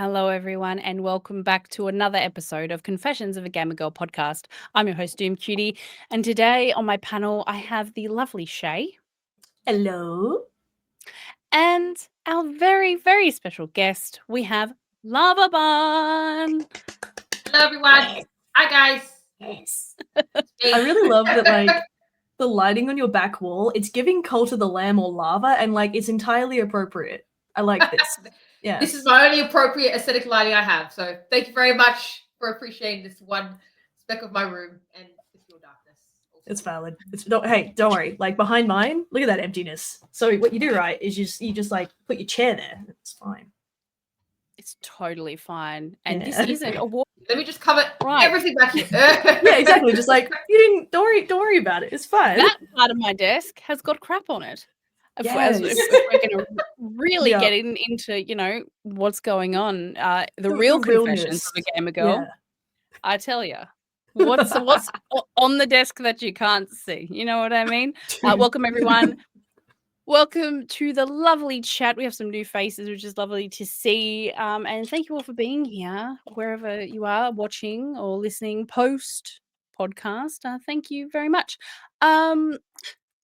Hello, everyone, and welcome back to another episode of Confessions of a Gamer Girl podcast. I'm your host, Doom Cutie, and today on my panel, I have the lovely Shay Hello. and our very, very special guest. We have Lavabun. Hello, everyone. Yes. Hi, guys. Yes. It's me. I really love that, the lighting on your back wall, it's giving Cult of the Lamb or lava, and, it's entirely appropriate. I like this. Yeah. This is my only appropriate aesthetic lighting I have. So thank you very much for appreciating this one speck of my room and your darkness. Also. It's valid. Don't worry. Behind mine, look at that emptiness. So what you do, right, is you just put your chair there. It's fine. It's totally fine. And Yeah. this isn't a war. Let me just cover everything back here. Yeah, exactly. Just don't worry about it. It's fine. That part of my desk has got crap on it. If we're going to really get into, what's going on, the real confessions realness of a gamer girl, Yeah. I tell you, what's on the desk that you can't see? You know what I mean? Welcome, everyone. Welcome to the lovely chat. We have some new faces, which is lovely to see. And thank you all for being here, wherever you are watching or listening post podcast. Thank you very much.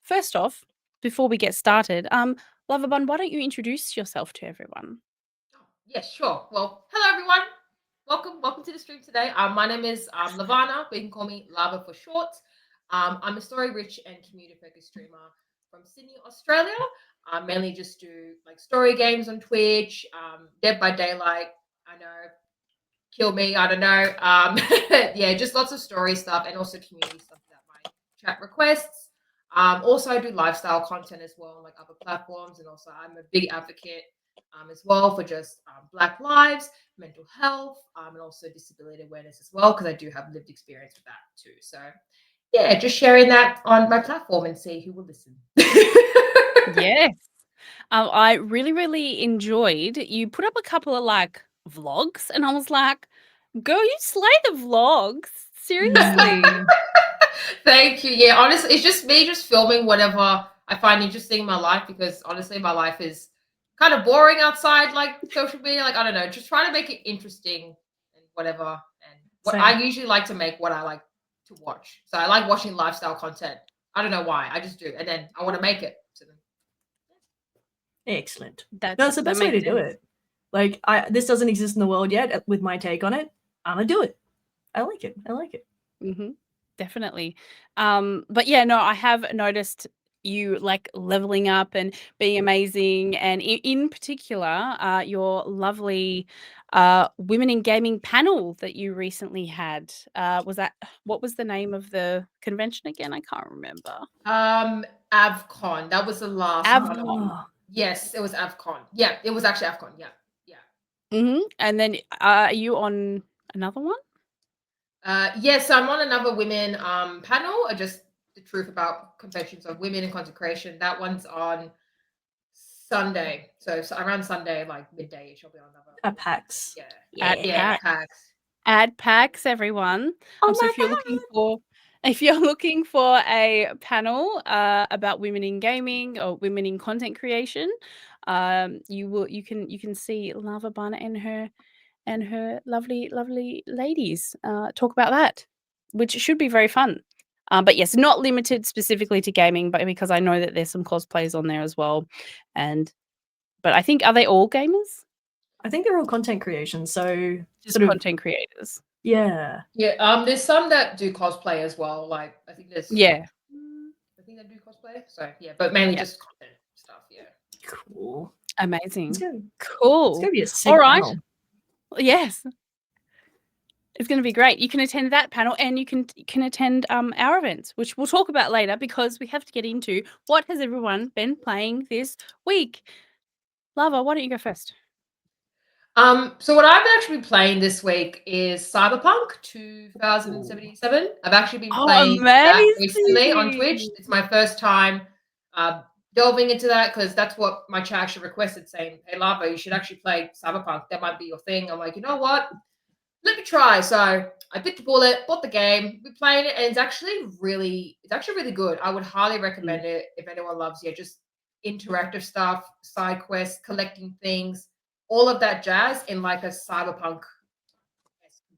First off, before we get started, Lavabun, why don't you introduce yourself to everyone? Yes, sure. Well, hello, everyone. Welcome to the stream today. My name is Lavana, but you can call me Lava for short. I'm a story-rich and community-focused streamer from Sydney, Australia. I mainly just do story games on Twitch, Dead by Daylight. I know, kill me. I don't know. Yeah, just lots of story stuff and also community stuff that my chat requests. Also, I do lifestyle content as well on other platforms, and also I'm a big advocate as well for just Black lives, mental health, and also disability awareness as well, because I do have lived experience with that too. So yeah, just sharing that on my platform and see who will listen. Yes. I really, really enjoyed, you put up a couple of vlogs, and I was like, girl, you slay the vlogs. Seriously. Thank you. Yeah, honestly, it's just me just filming whatever I find interesting in my life, because honestly, my life is kind of boring outside social media. I don't know, just trying to make it interesting and whatever. And what Same. I usually like to make what I like to watch. So I like watching lifestyle content. I don't know why. I just do. And then I want to make it. So then, Excellent. That's the best way to do it. This doesn't exist in the world yet. With my take on it, I'm gonna do it. I like it. Mm-hmm. Definitely. But yeah, no, I have noticed you leveling up and being amazing, and in particular, your lovely women in gaming panel that you recently had. What was the name of the convention again? I can't remember. AvCon. That was the last AvCon. one. Yes, it was AvCon. Yeah, it was actually AvCon. Yeah. Mm-hmm. And then are you on another one? Yes, I'm on another women panel. Just the truth about conventions of women in consecration. That one's on Sunday. So around Sunday, midday, she'll be on another. At PAX. Yeah. PAX. Add PAX, everyone. So if you're looking for a panel about women in gaming or women in content creation, you can see Lavabun and her lovely ladies talk about that, which should be very fun. But yes, not limited specifically to gaming, but because I know that there's some cosplays on there as well. But I think, are they all gamers? I think they're all content creations, so Just content creators. Yeah. Yeah. There's some that do cosplay as well. I think there's. Yeah. I think they do cosplay. So yeah, but mainly just content stuff. Yeah. Cool. Amazing. Cool. It's gonna be a sick All right. panel. Yes. It's going to be great. You can attend that panel, and you can attend our events, which we'll talk about later, because we have to get into what has everyone been playing this week. Lava, why don't you go first? So what I've actually been playing this week is Cyberpunk 2077. I've actually been playing that recently on Twitch. It's my first time delving into that, because that's what my chat actually requested, saying, "Hey Lava, you should actually play Cyberpunk. That might be your thing." I'm like, you know what? Let me try. So I bit the bullet, bought the game, been playing it, and it's actually really good. I would highly recommend it if anyone loves just interactive stuff, side quests, collecting things. all of that jazz in like a cyberpunk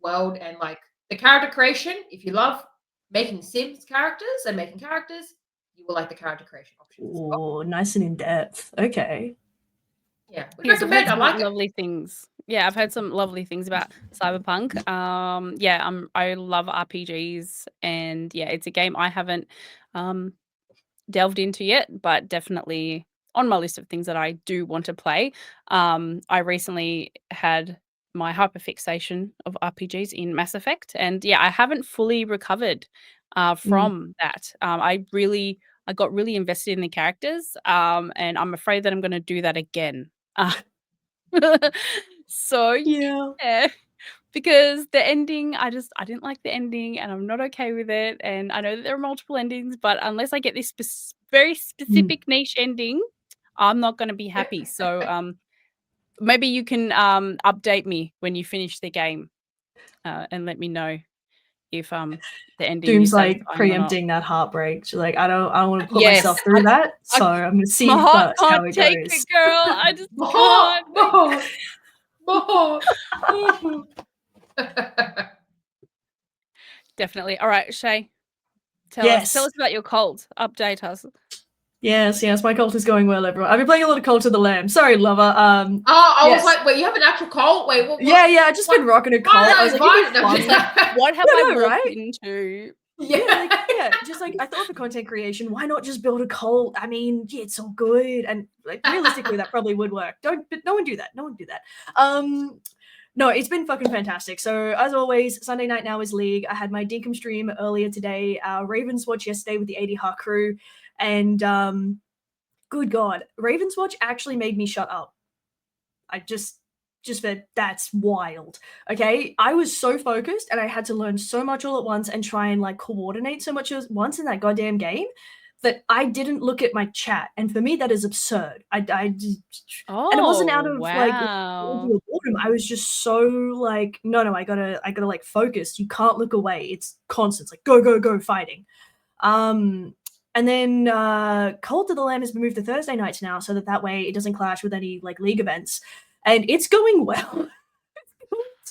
world, and like the character creation. If you love making Sims characters and making characters, you will like the character creation options as well. Oh, nice and in depth. Okay. Yeah, would Yes, I've heard recommend. I some like it. lovely things. Yeah, I've heard some lovely things about Cyberpunk. Yeah, I love RPGs, and yeah, it's a game I haven't delved into yet, but definitely on my list of things that I do want to play. I recently had my hyperfixation of RPGs in Mass Effect, and yeah, I haven't fully recovered from that. I got really invested in the characters, and I'm afraid that I'm going to do that again. So Yeah. yeah, because the ending, I didn't like the ending, and I'm not okay with it. And I know that there are multiple endings, but unless I get this very specific niche ending, I'm not going to be happy. So maybe you can update me when you finish the game, and let me know if the ending Doom's is like satisfying or not. preempting that heartbreak. She's like, I don't want to put Yes, myself through that, so I'm gonna see my heart first how can't it take goes. it, girl. I just More, can't. more. Definitely. All right, Shay, tell Yes. us about your cult. Update us. Yes, my cult is going well, everyone. I've been playing a lot of Cult of the Lamb. Sorry, lover. I yes. was like, wait, you have an actual cult? Wait, what? Yeah, I've just been rocking a cult. I was like, it'd be fun. Like, What have I walked into? Just like I thought for content creation, why not just build a cult? I mean, yeah, it's all good, and like realistically, that probably would work. But no one do that. No one do that. No, it's been fucking fantastic. So as always, Sunday night now is League. I had my Dinkum stream earlier today. Ravens watch yesterday with the 80 Heart crew, and good God, Ravens watch actually made me shut up. I just that's wild. Okay, I was so focused and I had to learn so much all at once and try and like coordinate so much at once in that goddamn game that I didn't look at my chat, and for me that is absurd. And it wasn't out of like boredom. I was just so like, no, I gotta like focus. You can't look away. It's constant. It's like go fighting. And then Cult of the Lamb has been moved to Thursday nights now, so that way it doesn't clash with any like league events. And it's going well.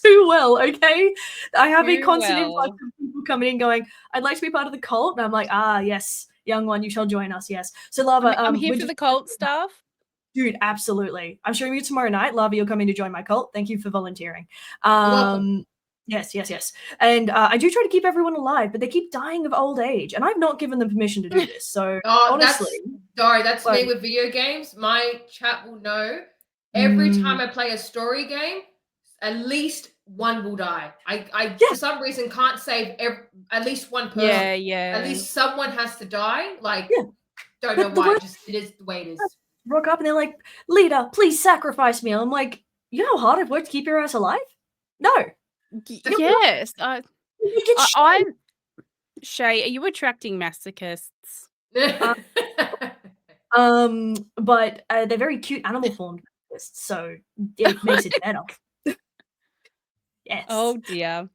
Too well, okay? I have a constant influx of people coming in going, I'd like to be part of the cult. And I'm like, yes, young one, you shall join us, yes. So Lava, I'm here for the cult stuff. Dude, absolutely. I'm showing you tomorrow night. Lava, you're coming to join my cult. Thank you for volunteering. welcome. Yes. And I do try to keep everyone alive, but they keep dying of old age, and I've not given them permission to do this. So honestly, that's me with video games. My chat will know every time I play a story game, at least one will die. I for some reason can't save at least one person. Yeah. At least someone has to die. Like, don't know why. It is the way it is. Rock up and they're like, leader, please sacrifice me. I'm like, you know how hard I've worked to keep your ass alive? No. Yes. I'm Shay, are you attracting masochists? But they're very cute animal formed, so it makes it better. Yes. Oh dear.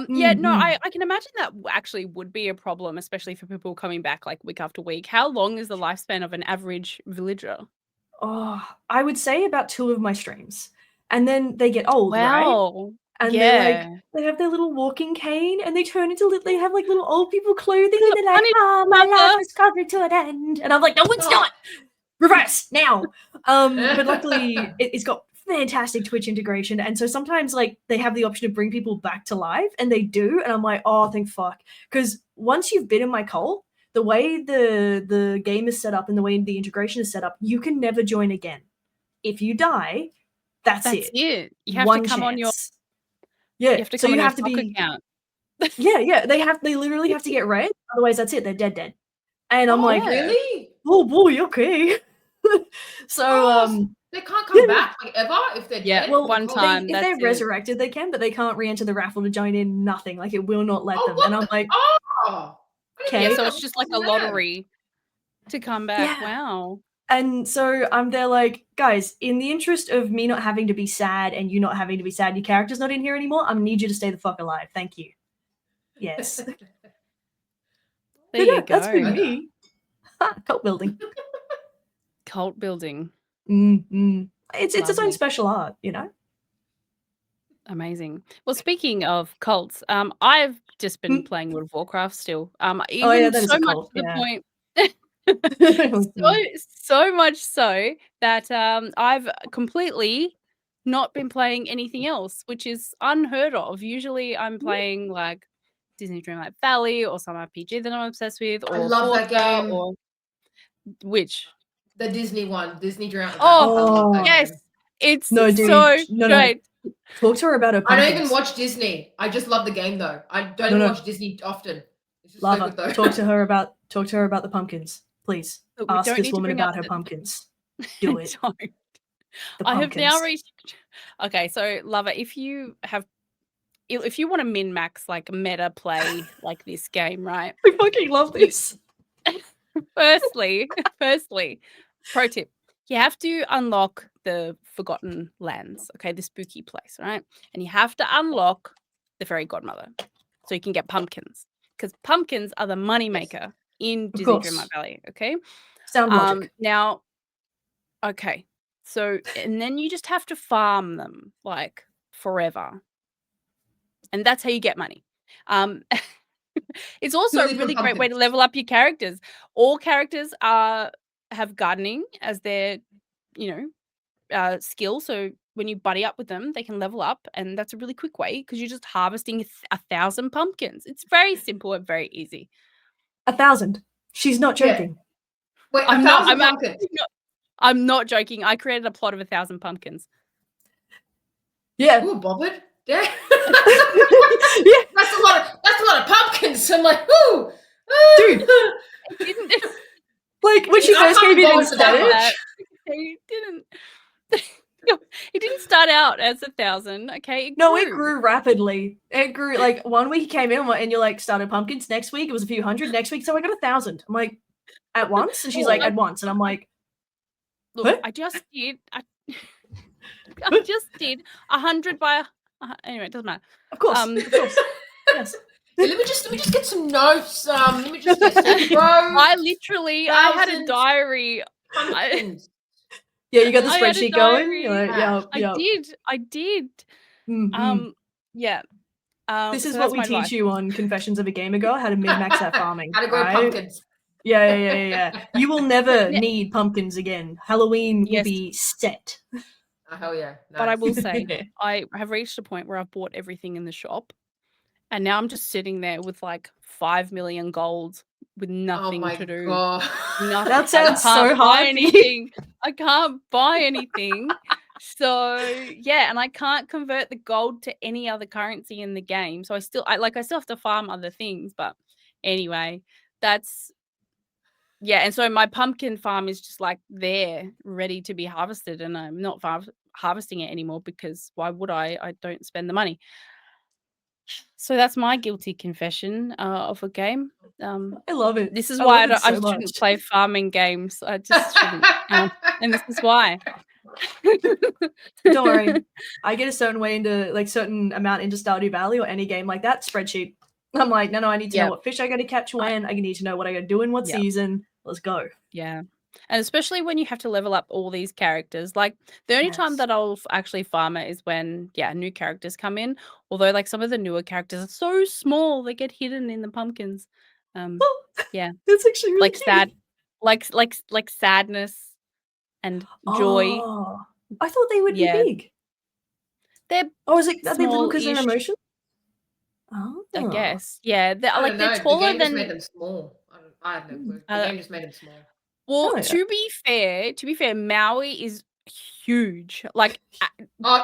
Yeah, no, I can imagine that actually would be a problem, especially for people coming back like week after week. How long is the lifespan of an average villager? Oh, I would say about 2 of my streams. And then they get old, right? Wow. And they're like, they have their little walking cane and they turn into they have like little old people clothing and they're like, my life is coming to an end. And I'm like, no, it's not. Reverse now. But luckily it's got fantastic Twitch integration, and so sometimes like they have the option to bring people back to life, and they do, and I'm like, oh, thank fuck, because once you've been in my cult, the way the game is set up and the way the integration is set up, you can never join again. If you die, that's it. You have One to come chance. on your you have to come on your stock account. They literally have to get red, otherwise that's it, they're dead. And I'm like, really? Oh boy, okay. So they can't come back like ever if they're dead. Well, one time if they're resurrected, they can, but they can't re-enter the raffle to join in. Nothing, like it will not let them. And I'm like, okay, so it's just like a lottery to come back. Yeah. Wow. And so I'm there, like, guys, in the interest of me not having to be sad and you not having to be sad, your character's not in here anymore. I need you to stay the fuck alive. Thank you. Yes. There you go. That's been me. Cult building. Cult building. It's its own Lovely. special art, you know. Amazing. Well, speaking of cults, I've just been Hmm. playing World of Warcraft still. Oh yeah, Even that is so a much cult. to the Yeah. point Mm. so much so that I've completely not been playing anything else, which is unheard of. Usually I'm playing like Disney Dreamlight Valley or some RPG that I'm obsessed with, I or love that Forza, game. or which? The Disney one, Disney Dreamlight Valley. Oh, I love that yes, game. it's No, dude. so No. great. Talk to her about her I pumpkins. don't even watch Disney. I just love the game though. I don't No, even no. watch Disney often. It's just so Lava, good though. talk to her about the pumpkins, please. But we Ask don't this need to woman bring up about her the pumpkins. Do it. Don't. The I have now pumpkins. reached. Okay, so Lover, if you want to min max like meta play like this game, right? I fucking love this. Firstly, pro tip: you have to unlock the Forgotten Lands, okay, the spooky place, right? And you have to unlock the Fairy Godmother, so you can get pumpkins, because pumpkins are the money maker in Of Disney course. Dreamlight Valley. Okay, Sound logic. now, okay, so and then you just have to farm them like forever, and that's how you get money. It's also a Purely from really great way to pumpkins. level up your characters. All characters have gardening as their, skill. So when you buddy up with them, they can level up, and that's a really quick way because you're just harvesting 1,000 pumpkins. It's very simple and very easy. 1,000. She's not Yeah. joking. Wait, I'm not. 1,000 pumpkins. I'm not joking. I created a plot of 1,000 pumpkins. Yeah. Ooh, bothered. Yeah. Yeah. That's a lot of pumpkins. I'm like, ooh. Dude. It didn't. Like when she I first can't came in go and into that started. much. It didn't. It didn't start out as 1,000. Okay, No, it grew rapidly. It grew like 1 week you came in and you're like started pumpkins. Next week it was a few hundred. Next week, so I got 1,000. I'm like, at once? And she's like, at once. And I'm like, look, huh? I just did. I just did 100 by. Anyway, it doesn't matter. Of course. Of course. Yes. Yeah, let me just get some notes. Let me just get some I had a 1,000 diary. pumpkins. Yeah, you got the I had a spreadsheet going. diary. You're like, yeah. I did. Mhm. Yeah. This is so what that's we my teach advice. you on Confessions of a Gamer Girl, how to min-max that farming. How to grow right? pumpkins. Yeah. You will never need pumpkins again. Halloween will Yes. be set. Oh, hell yeah. Nice. But I will say, I have reached a point where I've bought everything in the shop, and now I'm just sitting there with like 5 million gold with nothing to do. God. Nothing. That sounds so I can't buy hard for you. anything. I can't buy anything. So yeah, and I can't convert the gold to any other currency in the game. So I still have to farm other things. But anyway, that's and so my pumpkin farm is just like there, ready to be harvested, and I'm not harvesting it anymore because why would I? I don't spend the money. So that's my guilty confession of a game. I love it. This is I why love it I so shouldn't much. play farming games. I just shouldn't. And this is why. Don't worry. I get a certain way into like certain amount into Stardew Valley or any game like that spreadsheet. I'm like, no, I need to know what fish I got to catch when. I need to know what I got to do in what season. Let's go. Yeah. And especially when you have to level up all these characters. Like the only time that I'll actually farm it is when new characters come in. Although like some of the newer characters are so small, they get hidden in the pumpkins. Yeah. That's actually really like cute. sad, like sadness and joy. Oh, I thought they would be big. They're are they little because they're small-ish. emotional? Oh, I guess. Yeah. They're I don't know. they're taller The game just than. made them small. I have no clue. The game just made them small. Well, to be fair, Maui is huge, like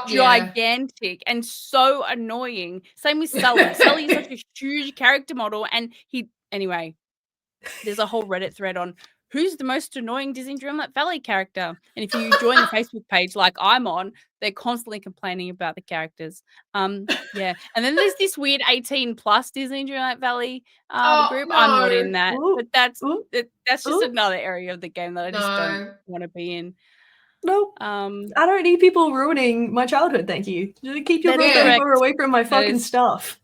gigantic and so annoying. Same with Sully. Sully is such a huge character model, and anyway, there's a whole Reddit thread on who's the most annoying Disney Dreamlight Valley character. And if you join the Facebook page like I'm on, they're constantly complaining about the characters. And then there's this weird 18 plus Disney Dreamlight Valley group. No. I'm not in that, but that's just Ooh. another area of the game that I just don't want to be in. Nope. I don't need people ruining my childhood. Thank you. Just keep your gamer away from my fucking stuff.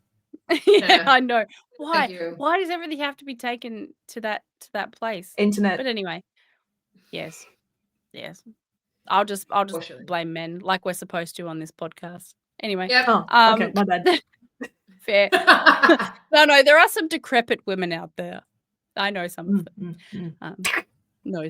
Yeah, I know. Why does everything have to be taken to that place? Internet. But anyway, yes. I'll just Unfortunately. blame men like we're supposed to on this podcast. Anyway, Yep. Oh, okay, my bad. fair. No, there are some decrepit women out there. I know some of them. No.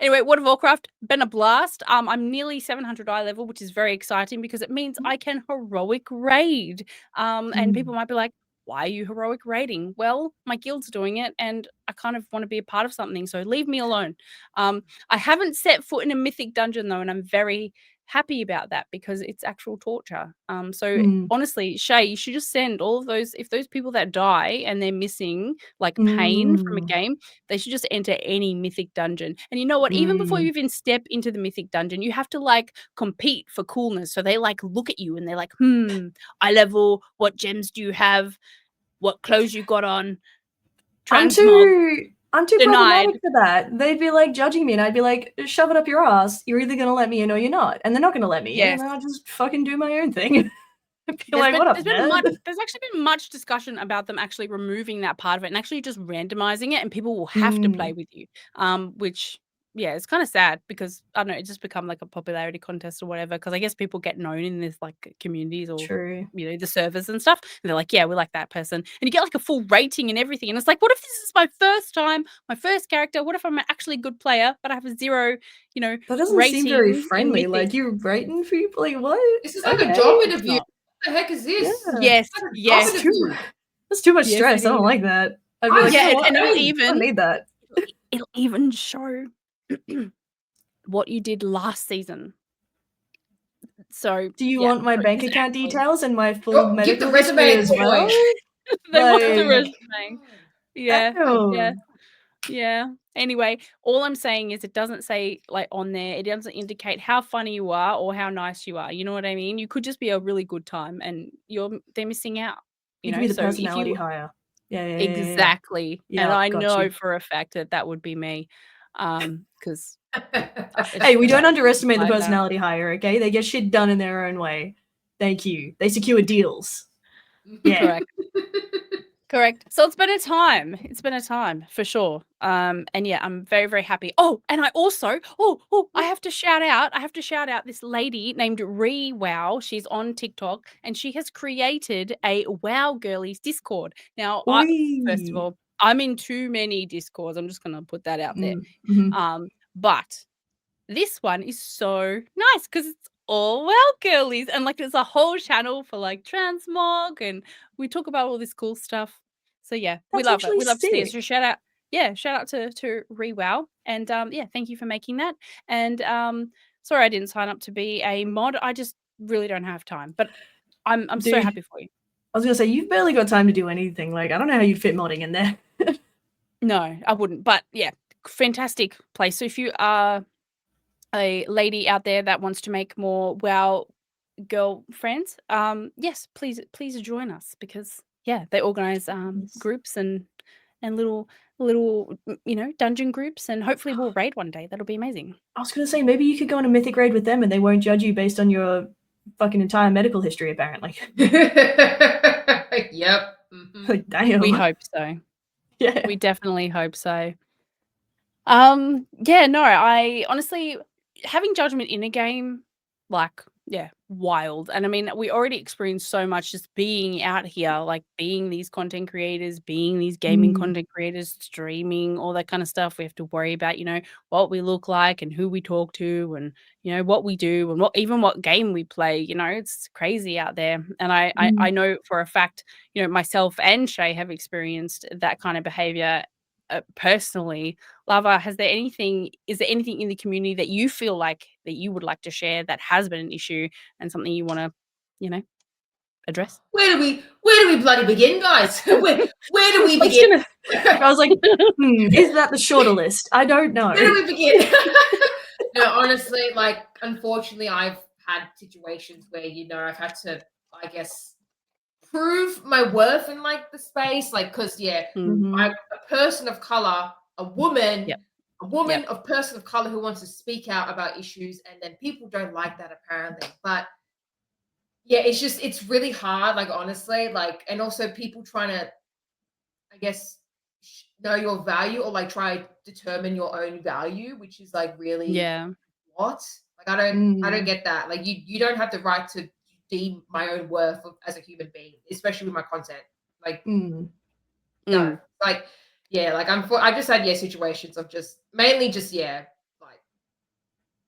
Anyway, World of Warcraft, been a blast. I'm nearly 700 eye level, which is very exciting because it means I can heroic raid. And people might be like, why are you heroic raiding? Well, my guild's doing it and I kind of want to be a part of something, so leave me alone. I haven't set foot in a mythic dungeon though, and I'm very happy about that because it's actual torture. So honestly, Shay, you should just send all of those, if those people that die and they're missing like pain from a game, they should just enter any mythic dungeon. And you know what? Even before you even step into the mythic dungeon, you have to like compete for coolness. So they like look at you and they're like, eye level, what gems do you have? What clothes you got on? Transmog. I'm too Denied. problematic for that. They'd be like judging me, and I'd be like, shove it up your ass. You're either gonna let me in or you're not. And they're not gonna let me in, Yes. and I'll just fucking do my own thing. I'd be There's like, been- what up, there's been man? much- There's actually been much discussion about them actually removing that part of it and actually just randomizing it, and people will have to play with you. Which, yeah, it's kind of sad because I don't know, it just become like a popularity contest or whatever. Because I guess people get known in this like communities or True. you know the servers and stuff, and they're like, yeah, we like that person, and you get like a full rating and everything. And it's like, what if this is my first time, my first character? What if I'm actually a good player, but I have a 0, That doesn't rating seem very in friendly. Mythic? Like you're rating people. Like what? This is like a job It's interview. not. What the heck is this? Yeah. Yes, It's like a yes. job interview. That's too much Yes, stress. it I don't is. like that. I'd be like, Yeah, you know what? and it'll I even don't need that. it'll even show what you did last season. So Do you yeah, want my bank account exactly. details and my full Oh, give medical the resume history as boy. well? They want the Like- resume. Yeah. Damn. Yeah. Anyway, all I'm saying is it doesn't say like on there, it doesn't indicate how funny you are or how nice you are. You know what I mean? You could just be a really good time and they're missing out. You know, could be the so if personality you hire. Yeah. exactly. Yeah, And I got know you. for a fact that would be me. Because Hey, we don't underestimate the like that. personality hire, okay? They get shit done in their own way. Thank you. They secure deals. Yeah. Correct. So it's been a time. It's been a time for sure. And yeah, I'm very, very happy. Oh, and I also, I have to shout out this lady named Wow. She's on TikTok and she has created a Wow Girlies Discord. Now, first of all, I'm in too many Discords. I'm just gonna put that out there. But this one is so nice because it's all Wow Girlies and like there's a whole channel for like transmog and we talk about all this cool stuff. So yeah, we That's love it. actually We love to see it. So sick. shout out to Rewow. And yeah, thank you for making that. And sorry I didn't sign up to be a mod. I just really don't have time. But I'm so Dude, happy for you. I was gonna say you've barely got time to do anything. Like I don't know how you'd fit modding in there. No, I wouldn't. But yeah, fantastic place. So if you are a lady out there that wants to make more WoW girl friends, yes, please join us because yeah, they organize groups and little dungeon groups, and hopefully we'll raid one day. That'll be amazing. I was gonna say maybe you could go on a mythic raid with them and they won't judge you based on your fucking entire medical history, apparently. Yep. Like, damn. We hope so. Yeah. We definitely hope so. Yeah, no, I honestly having judgment in a game, like, yeah, wild. And I mean, we already experienced so much just being out here, like being these content creators, being these gaming content creators, streaming, all that kind of stuff. We have to worry about, what we look like and who we talk to and, what we do and what game we play. It's crazy out there. And I know for a fact, myself and Shay have experienced that kind of behavior personally. Lava, is there anything in the community that you feel like that you would like to share that has been an issue and something you want to, address? Where do we bloody begin, guys? Where do we begin? I was like, is that the shorter list? I don't know. Where do we begin? No, honestly, like, unfortunately, I've had situations where, I've had to, I guess, prove my worth in, like, the space. Like, because, yeah, I'm a person of color, a woman, of person of color who wants to speak out about issues, and then people don't like that, apparently. But, yeah, it's really hard, like, honestly, like, and also people trying to, I guess, know your value or like try to determine your own value, which is like really Yeah. what? Like I don't Mm. get that. Like you don't have the right to deem my own worth as a human being, especially with my content. Like Mm. no, Mm. like yeah, like I just had situations of just mainly just like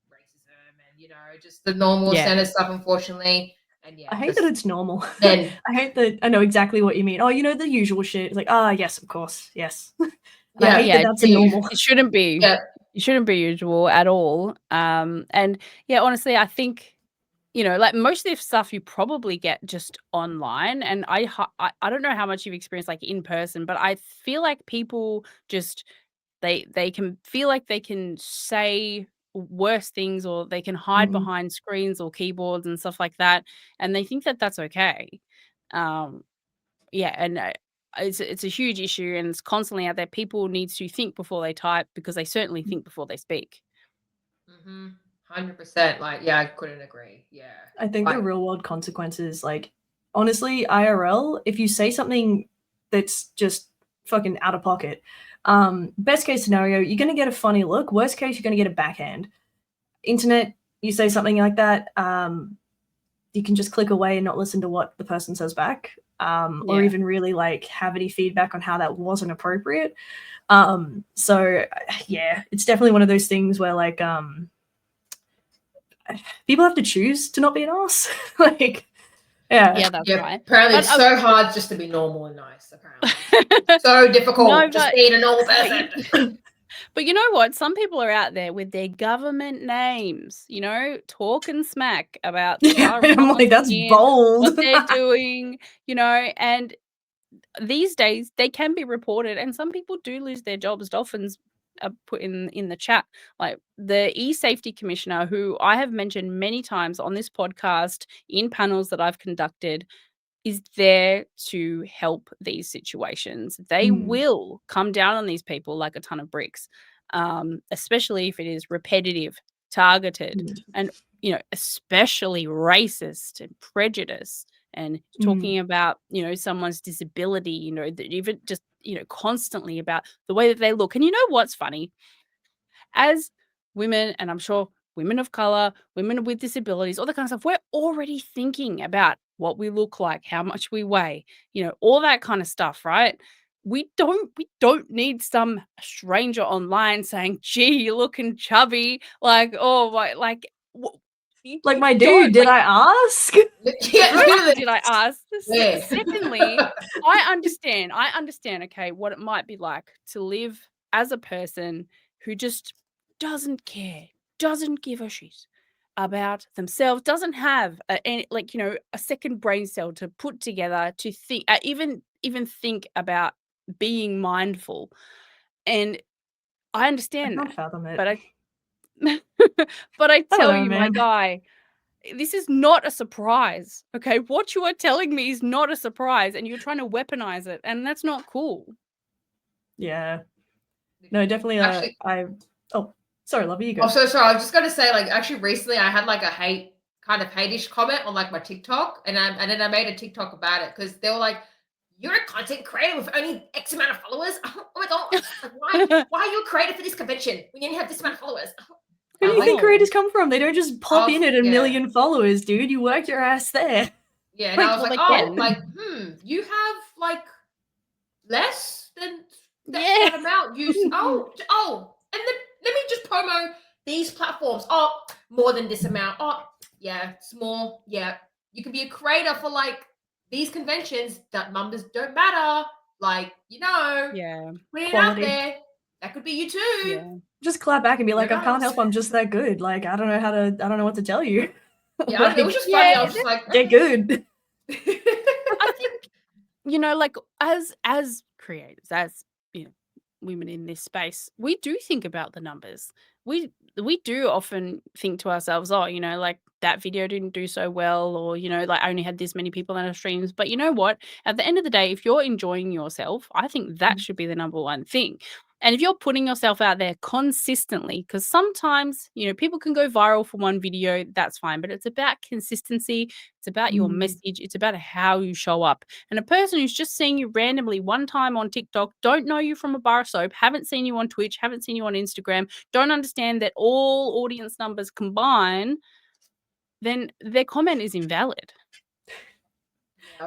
racism and just the normal Yeah. standard stuff, unfortunately. And I hate that just it's normal. then I hate that I know exactly what you mean. Oh, the usual shit. It's like, yes, of course, yes. And I yeah, hate that Yeah, that's a normal. it shouldn't be. yeah, It shouldn't be usual at all. And yeah, honestly, I think, like most of the stuff you probably get just online. And I don't know how much you've experienced like in person, but I feel like people just they can feel like they can say worse things, or they can hide Mm. behind screens or keyboards and stuff like that, and they think that that's okay. Um, yeah, and it's a huge issue, and it's constantly out there. People need to think before they type, because they certainly think before they speak. 100%. Like yeah, I couldn't agree. Yeah, I think the like real world consequences, like honestly, IRL, if you say something that's just fucking out of pocket, best case scenario, you're gonna get a funny look. Worst case, you're gonna get a backhand. Internet, you say something like that, you can just click away and not listen to what the person says back, or Yeah. even really like have any feedback on how that wasn't appropriate. So yeah, it's definitely one of those things where like people have to choose to not be an ass. Like, Yeah, that's yeah, right. apparently But it's so hard just to be normal and nice. Apparently, so difficult no, just being a normal but person. but you know what? Some people are out there with their government names, talking smack about the yeah, I'm current like, that's in, bold. what they're doing, and these days they can be reported, and some people do lose their jobs. Dolphins put in the chat, like the e-safety commissioner, who I have mentioned many times on this podcast in panels that I've conducted, is there to help these situations. They Mm, will come down on these people like a ton of bricks, especially if it is repetitive, targeted, mm, and especially racist and prejudice, and mm. talking about someone's disability, even just constantly about the way that they look. And you know what's funny? As women, and I'm sure women of color, women with disabilities, all that kind of stuff, we're already thinking about what we look like, how much we weigh, all that kind of stuff, right? We don't need some stranger online saying, "Gee, you're looking chubby," like, "Oh, like Like, you my don't dude, did like." I ask? Yeah, Firstly, literally. did I ask? Yeah. Secondly, I understand, okay, what it might be like to live as a person who just doesn't care, doesn't give a shit about themselves, doesn't have a second brain cell to put together to think, even think about being mindful. And I I understand can't that, fathom it. but I but I I don't tell know, you, my man. guy, this is not a surprise, okay? What you are telling me is not a surprise, and you're trying to weaponize it, and that's not cool. Yeah. No, definitely, Actually, oh, sorry, Lovey, you oh, go. so sorry. I was just gonna say, like, actually, recently I had like a kind of hate-ish comment on like my TikTok, and then I made a TikTok about it because they were like, "You're a content creator with only X amount of followers. Oh my god! Like, why are you a creator for this convention when you only have this amount of followers?" Where I do was you like, think Oh. creators come from? They don't just I pop was, in at a yeah, million followers, dude. You work your ass there. yeah, and I Like, was well, like, they oh, can. like, you have like less than Yeah. that amount. And then let me just promo these platforms. Oh, more than this amount. Oh, yeah, it's more. Yeah, you can be a creator for like these conventions. That numbers don't matter. Like Yeah. put it out Quality. there. That could be you too. Yeah. Just clap back and be like, Who I can't knows? help, I'm just that good. Like, I don't know what to tell you. Yeah, I don't know. It was Like, just funny. Yeah, I was just like, get good. I think, like, as creators, as women in this space, we do think about the numbers. We do often think to ourselves, oh, like that video didn't do so well, or like I only had this many people on our streams. But you know what? At the end of the day, if you're enjoying yourself, I think that should be the number one thing. And if you're putting yourself out there consistently, because sometimes, people can go viral for one video, that's fine, but it's about consistency. It's about your message. It's about how you show up. And a person who's just seeing you randomly one time on TikTok, don't know you from a bar of soap, haven't seen you on Twitch, haven't seen you on Instagram, don't understand that all audience numbers combine, then their comment is invalid.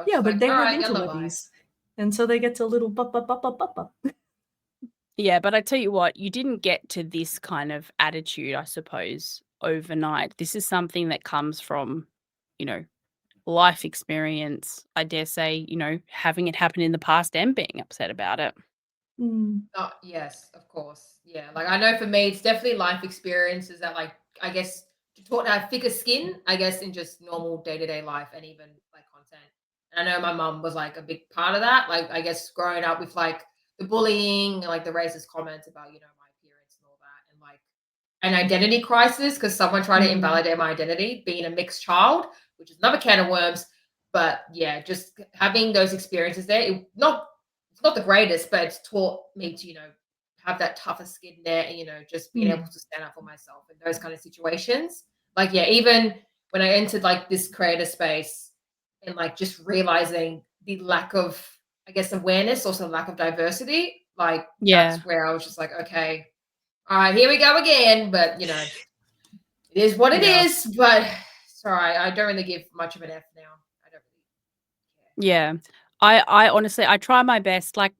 Yeah, but like, they all have right, yellow bye. interwebbies. And so they get to a little bup, bup, bup, bup, bup, bup. Yeah, but I tell you what, you didn't get to this kind of attitude, I suppose, overnight. This is something that comes from, life experience, I dare say, having it happen in the past and being upset about it. Oh, yes, of course. Yeah. Like I know for me, it's definitely life experiences that like I guess taught to have thicker skin, I guess, in just normal day-to-day life and even like content. And I know my mum was like a big part of that. Like I guess growing up with like the bullying and like the racist comments about, my appearance and all that, and like an identity crisis because someone tried to invalidate my identity, being a mixed child, which is another can of worms. But yeah, just having those experiences there, it's not the greatest, but it's taught me to, have that tougher skin there and, just being able to stand up for myself in those kind of situations. Like, yeah, even when I entered like this creator space and like just realizing the lack of, I guess, awareness, also lack of diversity, like Yeah. that's where I was just like, okay, all right, here we go again. But, it is what it Yeah. is. But sorry, I don't really give much of an F now. I don't really care. Yeah. I honestly, I try my best. Like,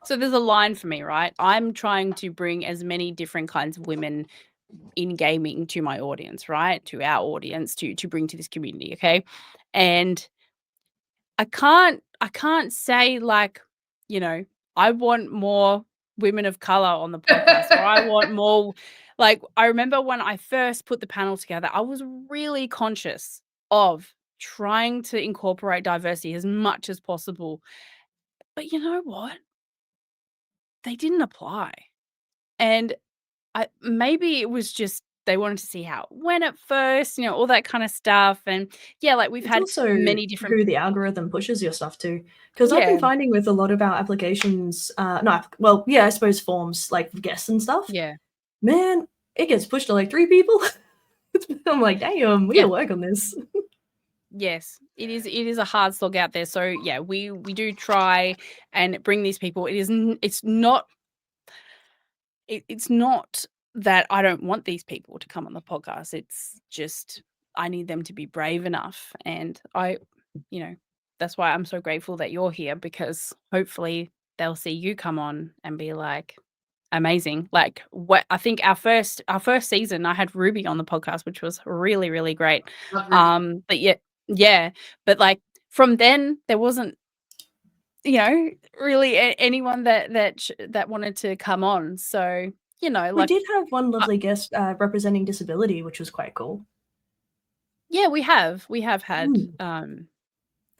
so there's a line for me, right? I'm trying to bring as many different kinds of women in gaming to my audience, right? To our audience, to bring to this community, okay? And I can't say like, I want more women of color on the podcast, or I want more. Like, I remember when I first put the panel together, I was really conscious of trying to incorporate diversity as much as possible. But you know what? They didn't apply. And maybe it was just they wanted to see how it went at first, all that kind of stuff. And yeah, like we've It's had also many different. who the algorithm pushes your stuff to. Because I've Yeah. been finding with a lot of our applications, I suppose forms like guests and stuff. Yeah. Man, it gets pushed to like 3 people. I'm like, damn, we Yeah. gotta work on this. Yes, it is a hard slog out there. So yeah, we do try and bring these people. It's not that I don't want these people to come on the podcast. It's just I need them to be brave enough. And that's why I'm so grateful that you're here, because hopefully they'll see you come on and be like, amazing. Like, what I think our first season, I had Ruby on the podcast, which was really, really great. Love Ruby. But yeah, but like from then there wasn't, really anyone that wanted to come on. So, We like, did have one lovely guest representing disability, which was quite cool. yeah, we have had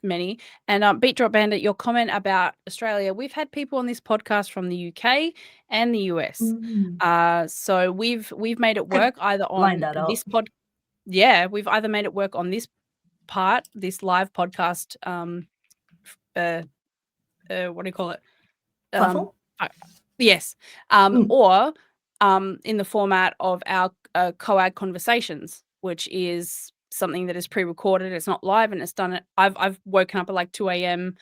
many. And Beat Drop Bandit, your comment about Australia, we've had people on this podcast from the UK and the US. So we've made it work either Line on that this up. we've either made it work on this live podcast, what do you call it? Platform? Yes. Or in the format of our co-ad conversations, which is something that is pre-recorded. It's not live, and it's done it. I've woken up at like 2 a.m.,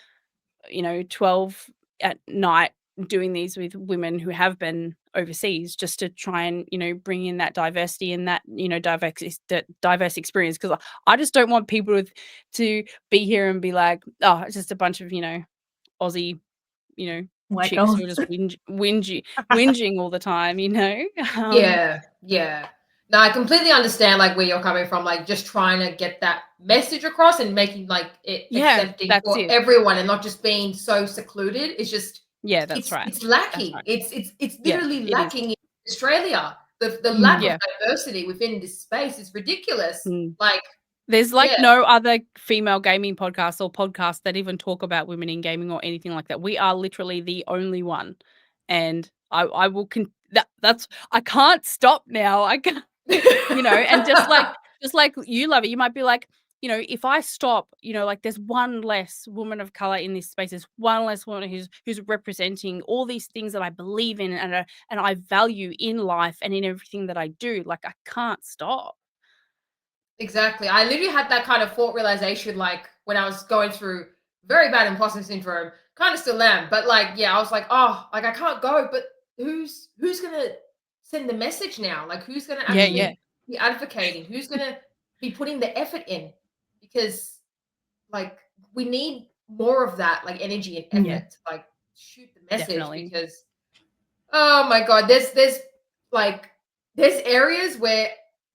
12 at night, doing these with women who have been overseas, just to try and, bring in that diversity and that, diverse experience. Because I just don't want people to be here and be like, oh, it's just a bunch of, Aussie, chicks who are just whinging all the time, Yeah. No, I completely understand like where you're coming from, like just trying to get that message across and making like it accepting that's for it. everyone and not just being so secluded. It's just that's right. It's lacking. Right. It's literally lacking in Australia. The lack of diversity within this space is ridiculous. Like there's no other female gaming podcast or podcasts that even talk about women in gaming or anything like that. We are literally the only one, and I will that's I can't stop now. I can't, and just like you love it. You might be like, you know, if I stop, you know, like there's one less woman of color in this space, there's one less woman who's representing all these things that I believe in and I value in life and in everything that I do. Like I can't stop. Exactly. I literally had that kind of thought realization, like when I was going through very bad imposter syndrome, kind of still am, but like, yeah, I was like, oh, like I can't go, but who's gonna send the message now? Like, who's gonna Yeah, actually yeah, be advocating? Who's gonna be putting the effort in? Because like we need more of that, like energy and Yeah. effort to like shoot the message. definitely. Because oh my god, there's like there's areas where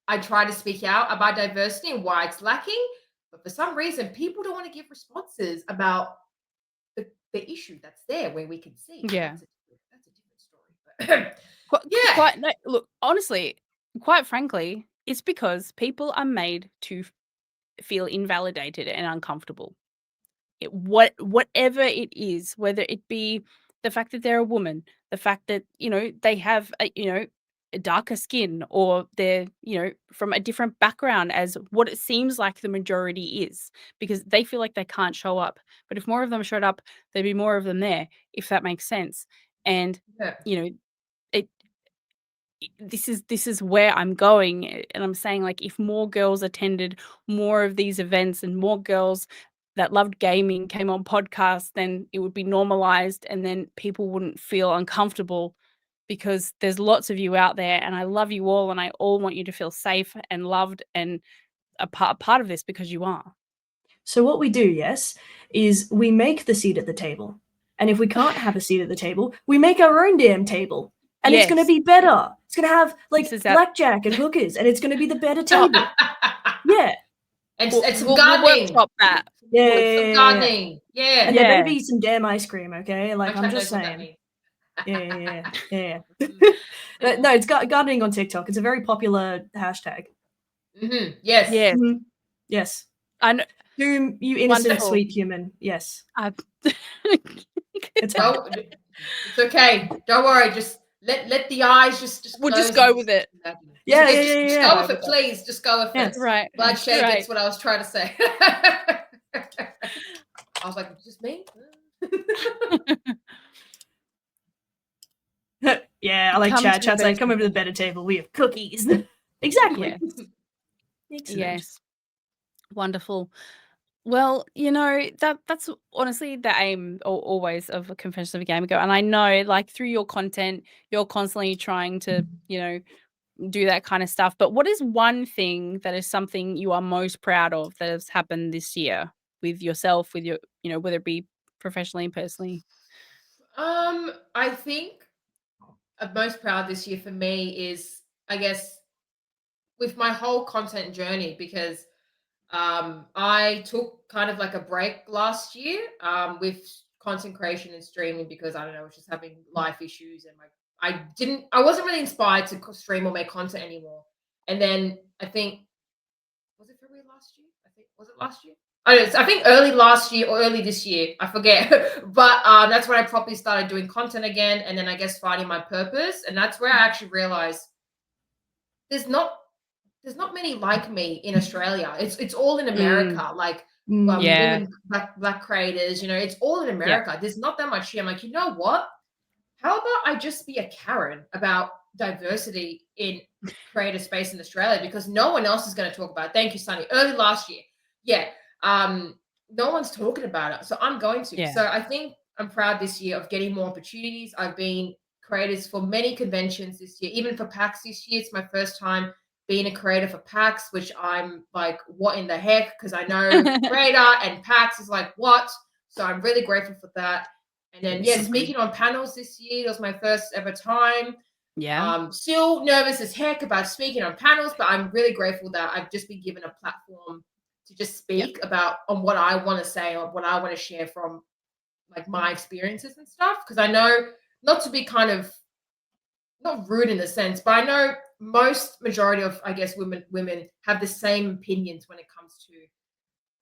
I try to speak out about diversity and why it's lacking, but for some reason people don't want to give responses about the issue that's there where we can see. Yeah. That's a different story. But yeah. Quite, no, look, honestly, quite frankly, it's because people are made to feel invalidated and uncomfortable. Whatever it is, whether it be the fact that they're a woman, the fact that, you know, they have a darker skin, or they're, you know, from a different background as what it seems like the majority is, because they feel like they can't show up. But if more of them showed up, there'd be more of them there, if that makes sense. And, Yeah. you know, it this is where I'm going, and I'm saying, like, if more girls attended more of these events and more girls that loved gaming came on podcasts, then it would be normalized, and then people wouldn't feel uncomfortable, because there's lots of you out there, and I love you all, and I all want you to feel safe and loved and a part of this, because you are. So what we do, yes, is we make the seat at the table. And if we can't have a seat at the table, we make our own damn table. And it's going to Yes. be better. It's going to have like This is that- blackjack and hookers, and it's going to be the better table. Yeah. And We'll, some we'll gardening. workshop that. Yeah. Some gardening. Yeah. And there better Yeah. be some damn ice cream, okay? Like, I'm Hashtag just knows what that saying. means. Yeah. No, it's gardening on TikTok. It's a very popular hashtag. Mm-hmm. Yes. Yes. Mhm. Yes. I know. Doom, you innocent, Wonderful. sweet human. Yes. It's fine. No, it's okay. Don't worry. Just let the eyes just We'll close just go and with it. Yeah, just yeah. go with it, please. Just go with Yes. it. Right. Bloodshed Right. gets what I was trying to say. I was like, just me? Yeah, I like Come chat. to the Chat's like, better come over to the table. better table. We have cookies. Exactly. Yes. Excellent. Yes. Wonderful. Well, you know, that's honestly the aim always of a Confessions of a Gamer Girl. And I know, like, through your content, you're constantly trying to, you know, do that kind of stuff. But what is one thing that is something you are most proud of that has happened this year with yourself, with your, you know, whether it be professionally and personally? I think I'm most proud this year for me is, I guess, with my whole content journey, because I took kind of like a break last year with content creation and streaming, because I don't know, I was just having life issues, and like I wasn't really inspired to stream or make content anymore. And then I think, was it February last year? I think, was it last year? I think early last year or early this year, I forget. But that's when I properly started doing content again, and then I guess finding my purpose. And that's where I actually realized there's not many like me in Australia. It's all in America. Like Yeah. women, black creators, you know, it's all in America. There's not that much here. I'm like, you know what? How about I just be a Karen about diversity in creator space in Australia, because no one else is going to talk about it. Thank you, Sunny. Early last year. Yeah. No one's talking about it. So I'm going to. Yeah. So I think I'm proud this year of getting more opportunities. I've been creators for many conventions this year, even for PAX this year. It's my first time being a creator for PAX, which I'm like, what in the heck? Because I know creator and PAX is like, what? So I'm really grateful for that. And then, yeah, speaking on panels this year, it was my first ever time. Yeah. Still nervous as heck about speaking on panels, but I'm really grateful that I've just been given a platform to just speak about on what I want to say or what I want to share from like my experiences and stuff. Because I know, not to be kind of not rude in a sense, but I know majority of, I guess, women have the same opinions when it comes to,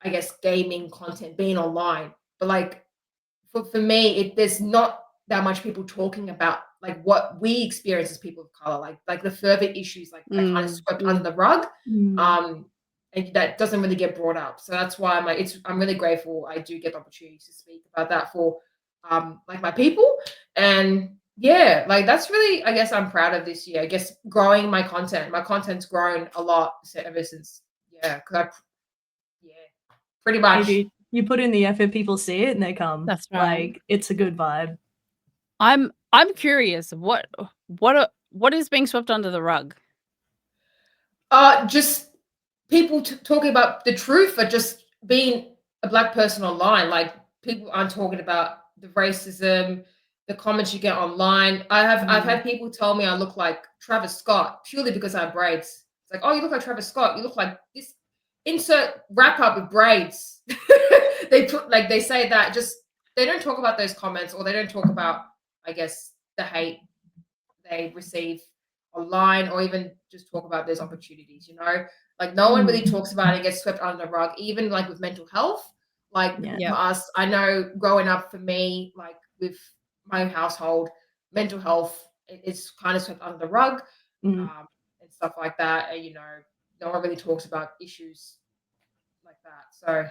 I guess, gaming content, being online. But like for me, there's not that much people talking about like what we experience as people of color, like the further issues like that kind of swept under the rug. and that doesn't really get brought up. So that's why I'm really grateful I do get the opportunity to speak about that for like my people. And yeah, like that's really, I guess I'm proud of this year. I guess growing my content. My content's grown a lot ever since, yeah, pretty much. Maybe you put in the effort, people see it and they come. That's right. Like, it's a good vibe. I'm curious, what is being swept under the rug? Just people talking about the truth, or just being a Black person online. Like, people aren't talking about the racism, the comments you get online. I've had people tell me I look like Travis Scott purely because I have braids. It's like, oh, you look like Travis Scott. You look like this. Insert wrap up with braids. They say that, just they don't talk about those comments, or they don't talk about, I guess, the hate they receive online, or even just talk about those opportunities, like no one really talks about it. It gets swept under the rug, even like with mental health. Like for us, I know growing up for me, like with my household, mental health is kind of swept under the rug, and stuff like that. And, no one really talks about issues like that. So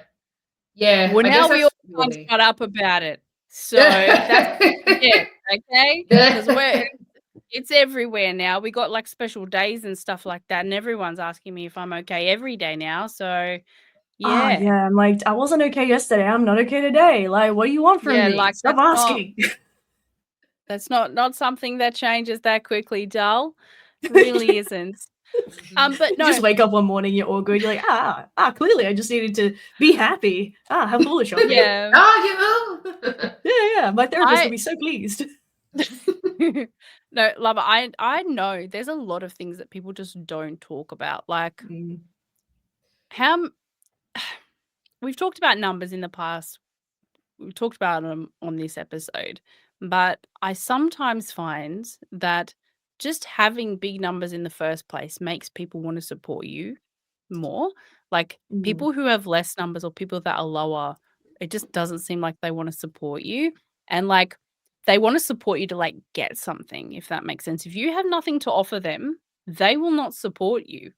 yeah, Well, I now guess we that's all can't really... shut up about it. So that's it, okay? Because it's everywhere now. We got like special days and stuff like that, and everyone's asking me if I'm okay every day now. So yeah. Yeah, I'm like, I wasn't okay yesterday, I'm not okay today. Like, what do you want from me? Like, Stop asking. That's not something that changes that quickly, doll. It really isn't. But no. You just wake up one morning, you're all good. You're like, clearly I just needed to be happy. How foolish of me. Yeah. Yeah. My therapist will be so pleased. No, Lava, I know there's a lot of things that people just don't talk about. Like we've talked about numbers in the past. We've talked about them on this episode, but I sometimes find that just having big numbers in the first place makes people want to support you more. Like people who have less numbers, or people that are lower, it just doesn't seem like they want to support you. And like they want to support you to like get something, if that makes sense. If you have nothing to offer them, they will not support you.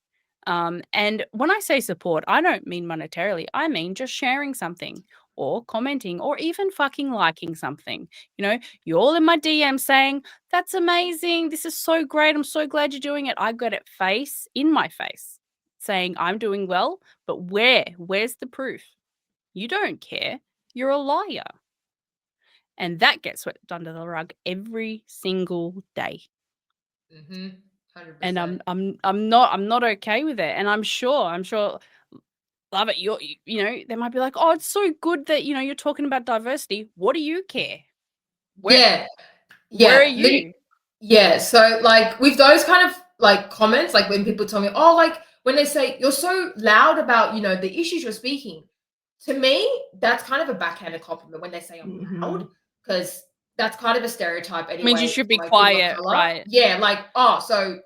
And when I say support, I don't mean monetarily. I mean just sharing something, or commenting, or even fucking liking something. You're all in my DM saying, that's amazing. This is so great. I'm so glad you're doing it. I got it in my face saying I'm doing well, but where's the proof? You don't care. You're a liar. And that gets swept under the rug every single day. 100%. And I'm not okay with it. And I'm sure Love it. They might be like, oh, it's so good that, you're talking about diversity. What do you care? Where are you? Yeah. So like with those kind of like comments, like when people tell me, oh, like when they say you're so loud about, the issues you're speaking, to me, that's kind of a backhanded compliment when they say I'm loud, because that's kind of a stereotype anyway. Means you should be like, quiet, right? Yeah. Like, oh, so,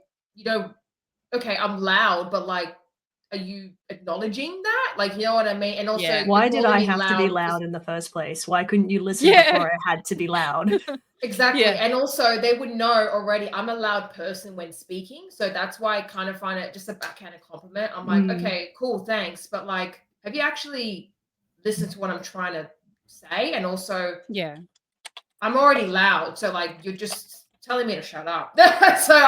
okay, I'm loud, but like, are you acknowledging that? Like, you know what I mean? And also, why did I have to be loud in the first place? Why couldn't you listen before I had to be loud? Exactly. Yeah. And also they would know already I'm a loud person when speaking. So that's why I kind of find it just a backhanded compliment. I'm like, okay, cool, thanks. But like, have you actually listened to what I'm trying to say? And also, I'm already loud. So like, you're just telling me to shut up. So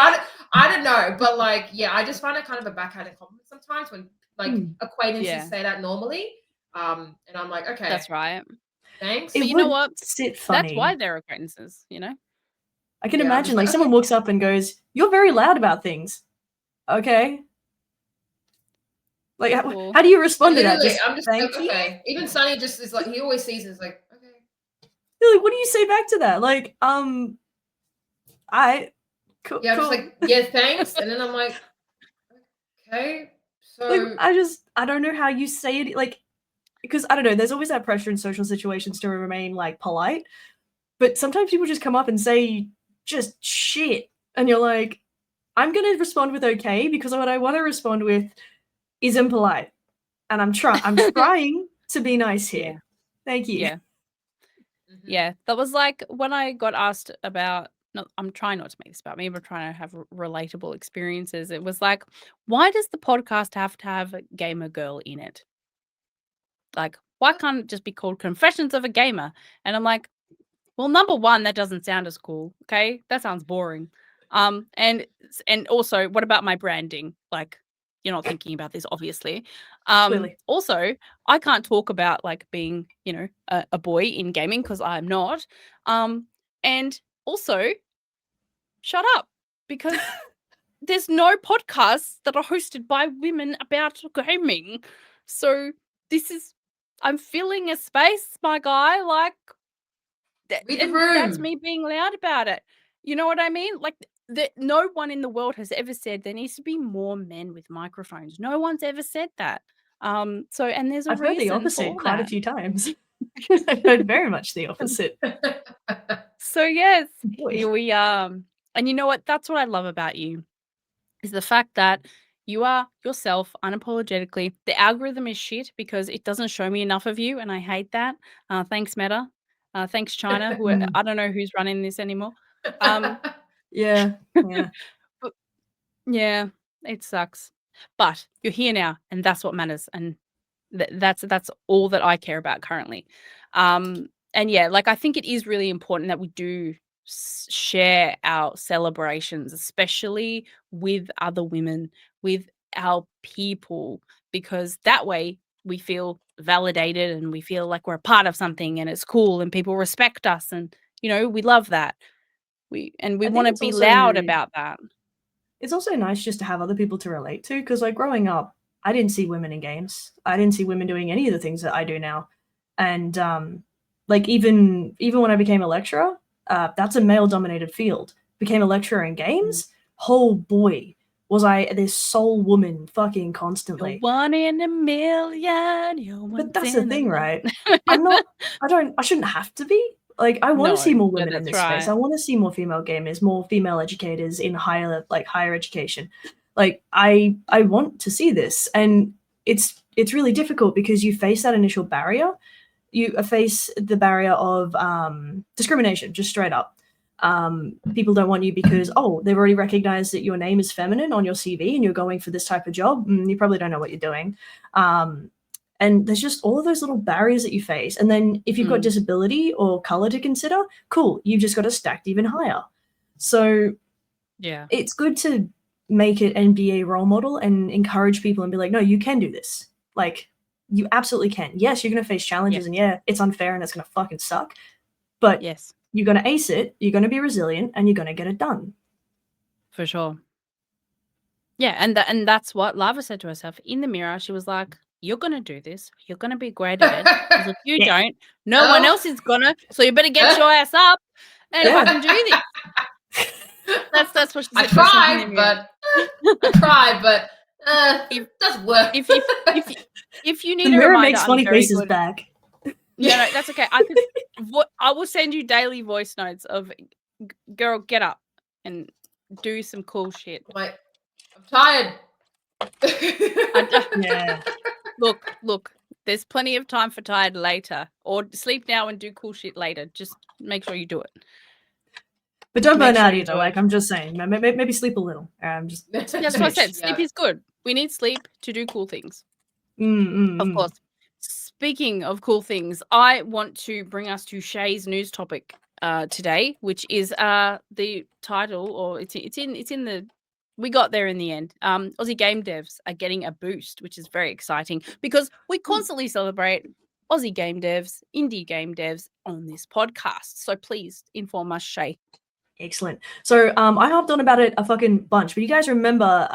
I don't know. But like, yeah, I just find it kind of a backhanded compliment sometimes when like acquaintances say that normally. And I'm like, okay. That's right. Thanks. But you know what? That's why they're acquaintances, I can imagine like someone walks up and goes, you're very loud about things. Okay. Like, how do you respond to that? I'm just like, okay. Even Sonny just is like, he always sees it as like, okay. Like, what do you say back to that? Like, cool. Yeah, I'm just like, yeah, thanks. And then I'm like, okay. So like, I don't know how you say it. Like, because I don't know, there's always that pressure in social situations to remain like polite. But sometimes people just come up and say just shit. And you're like, I'm going to respond with okay, because what I want to respond with is impolite. And I'm trying to be nice here. Yeah. Thank you. Yeah. Yeah. That was like when I got asked about I'm trying not to make this about me, but trying to have relatable experiences. It was like, why does the podcast have to have a gamer girl in it? Like, why can't it just be called Confessions of a Gamer? And I'm like, well, number one, that doesn't sound as cool. Okay, that sounds boring. And also, what about my branding? Like, you're not thinking about this, obviously. Clearly. Also, I can't talk about like being, a boy in gaming because I'm not. And also, shut up because there's no podcasts that are hosted by women about gaming. So I'm filling a space, my guy. Like, Read the and that's room. me being loud about it. You know what I mean? Like, no one in the world has ever said there needs to be more men with microphones. No one's ever said that. So, and there's a I've heard the reason opposite for quite a that. few times. I've heard very much the opposite. So yes, Boy. here we are. And you know what? That's what I love about you, is the fact that you are yourself unapologetically. The algorithm is shit because it doesn't show me enough of you, and I hate that. Thanks, Meta. Thanks, China. Who Mm. I don't know who's running this anymore. Um, Yeah. but yeah, it sucks. But you're here now, and that's what matters. And that's all that I care about currently. And yeah, like I think it is really important that we do share our celebrations, especially with other women, with our people, because that way we feel validated and we feel like we're a part of something and it's cool and people respect us, and we love that. We I want think to it's be also loud about that. it's also nice just to have other people to relate to, because like growing up, I didn't see women in games. I didn't see women doing any of the things that I do now. And like even when I became a lecturer, that's a male dominated field. Became a lecturer in games, oh boy, was I this sole woman fucking You're constantly. one in a million. You're But once that's the in a thing, million. right? I shouldn't have to be. Like, I want to see No, more no, women in that's this space. right. I want to see more female gamers, more female educators in higher education. Like, I want to see this, and it's really difficult because you face that initial barrier. You face the barrier of discrimination, just straight up. People don't want you because they've already recognized that your name is feminine on your CV and you're going for this type of job. You probably don't know what you're doing. And there's just all of those little barriers that you face. And then if you've got disability or color to consider, cool, you've just got to stacked even higher. So Yeah. it's good to make it and be a role model and encourage people and be like, no, you can do this. Like, you absolutely can. Yes, you're going to face challenges, and yeah, it's unfair and it's going to fucking suck. But Yes, you're going to ace it, you're going to be resilient, and you're going to get it done. for sure. Yeah, and that's what Lava said to herself in the mirror. She was like, "You're gonna do this. You're gonna be great at it. Because if you Yeah. don't, no one else is gonna. So you better get your ass up and Yeah. fucking do this." That's what she said I to herself in the tried, mirror. but it doesn't work. If you need The a mirror reminder, makes I'm funny very faces good. back. No, that's okay. I will send you daily voice notes of, girl, get up and do some cool shit. I'm tired. Yeah. Look, there's plenty of time for tired later, or sleep now and do cool shit later. Just make sure you do it. But don't Make burn sure out you either. do Like, it. I'm just saying, maybe sleep a little. Just That's what I said. Sleep is good. We need sleep to do cool things. Of course. Speaking of cool things, I want to bring us to Shay's news topic today, which is the title, or it's in the. We got there in the end. Aussie game devs are getting a boost, which is very exciting because we constantly celebrate Aussie game devs, indie game devs on this podcast. So please inform us, Shay. Excellent. So I hopped on about it a fucking bunch, but you guys remember,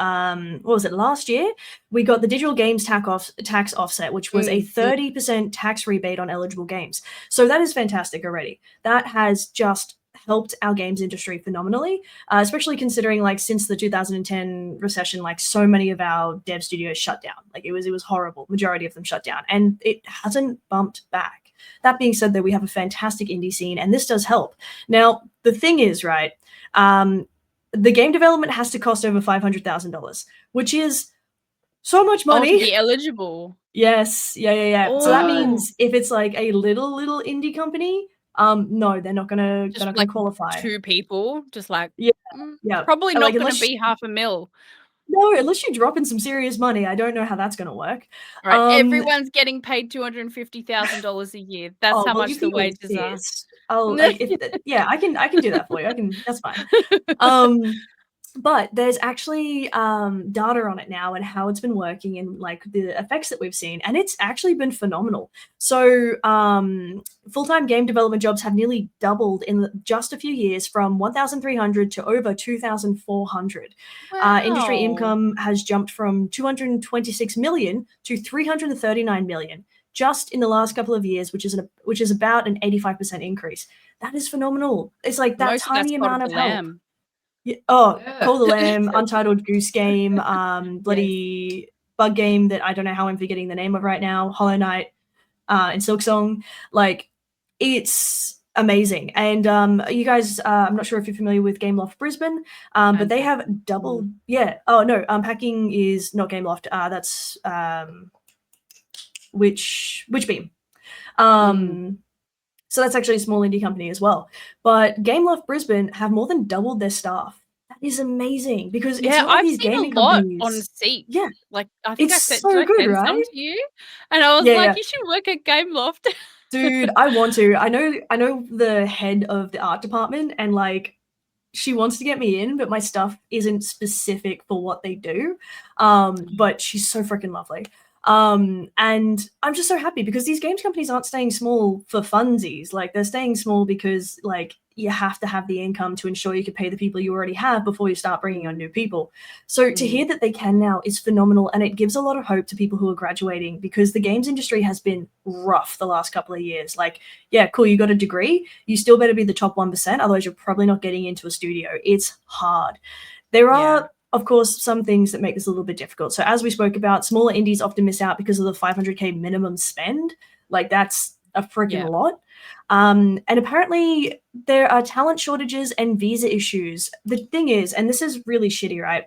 what was it, last year? We got the digital games tax offset, which was a 30% tax rebate on eligible games. So that is fantastic already. That has just helped our games industry phenomenally, especially considering like since the 2010 recession, like so many of our dev studios shut down. Like it was horrible. Majority of them shut down, and it hasn't bumped back. That being said, though, we have a fantastic indie scene, and this does help. Now, the thing is, right, the game development has to cost over $500,000, which is so much money. Oh, to be eligible. Yes, yeah. So that means if it's like a little indie company, No, they're not gonna qualify. 2 people, just like, Yeah, mm, yeah. probably And, not like, gonna unless be $500,000. no, unless you drop in some serious money, I don't know how that's gonna work. Right, everyone's getting paid $250,000 a year. That's Oh, how well, you much the feel wages are. fierce. Yeah, I can do that for you. That's fine. But there's actually data on it now and how it's been working and like the effects that we've seen, and it's actually been phenomenal. So full-time game development jobs have nearly doubled in just a few years, from 1,300 to over 2,400. Industry Wow. income has jumped from 226 million to 339 million just in the last couple of years, which is about an 85% increase. That is phenomenal. It's like that Most of that's tiny Cult of amount the of help. Lamb. Yeah. Oh, Yeah. Call the Lamb, Untitled Goose Game, Yes. bloody bug game that I don't know how I'm forgetting the name of right now, Hollow Knight, and Silksong. Like, it's amazing. And you guys, I'm not sure if you're familiar with Gameloft Brisbane, but they have doubled. Yeah. Oh no, Packing is not Gameloft. That's Witchbeam. So that's actually a small indie company as well. But Gameloft Brisbane have more than doubled their staff. That is amazing, because it's Yeah, not like I've these seen a gaming lot companies. on Seek. Yeah, Like, I think it's did so I good, send some right? to you? And I was Yeah, like, yeah. "You should work at Gameloft." Dude, I want to. I know the head of the art department, and like, she wants to get me in, but my stuff isn't specific for what they do. But she's so freaking lovely. And I'm just so happy because these games companies aren't staying small for funsies. Like, they're staying small because like you have to have the income to ensure you can pay the people you already have before you start bringing on new people. So to hear that they can now is phenomenal, and it gives a lot of hope to people who are graduating, because the games industry has been rough the last couple of years. Like, yeah, cool, you got a degree, you still better be the top 1%, otherwise you're probably not getting into a studio. It's hard. There are, of course, some things that make this a little bit difficult. So as we spoke about, smaller indies often miss out because of the 500K minimum spend. Like, that's a freaking lot. And apparently there are talent shortages and visa issues. The thing is, and this is really shitty, right?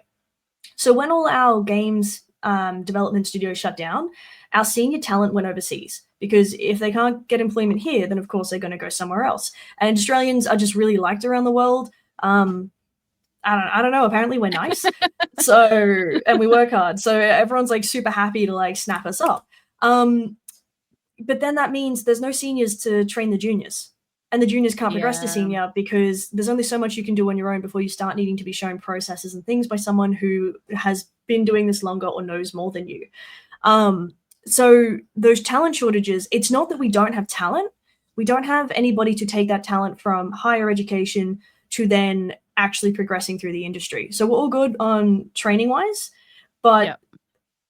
So when all our games development studios shut down, our senior talent went overseas, because if they can't get employment here, then of course they're going to go somewhere else. And Australians are just really liked around the world. I don't know. Apparently we're nice. So, and we work hard. So everyone's like super happy to like snap us up. But then that means there's no seniors to train the juniors. And the juniors can't progress to senior because there's only so much you can do on your own before you start needing to be shown processes and things by someone who has been doing this longer or knows more than you. So those talent shortages, it's not that we don't have talent. We don't have anybody to take that talent from higher education to then actually progressing through the industry. So we're all good on training wise, but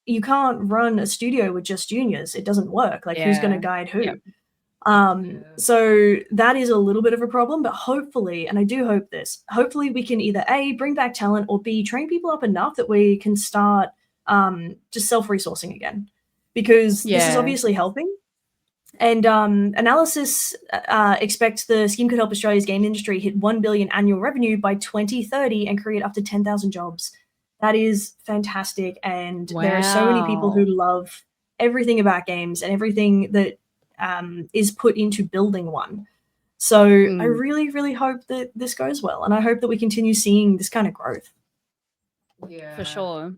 you can't run a studio with just juniors. It doesn't work. Like, who's going to guide who? So that is a little bit of a problem, but hopefully, and I do hope this, hopefully we can either A, bring back talent, or B, train people up enough that we can start just self-resourcing again, because this is obviously helping. And analysis expects the scheme could help Australia's game industry hit 1 billion annual revenue by 2030 and create up to 10,000 jobs. That is fantastic. And there are so many people who love everything about games and everything that is put into building one. So I really, really hope that this goes well. And I hope that we continue seeing this kind of growth. Yeah. For sure.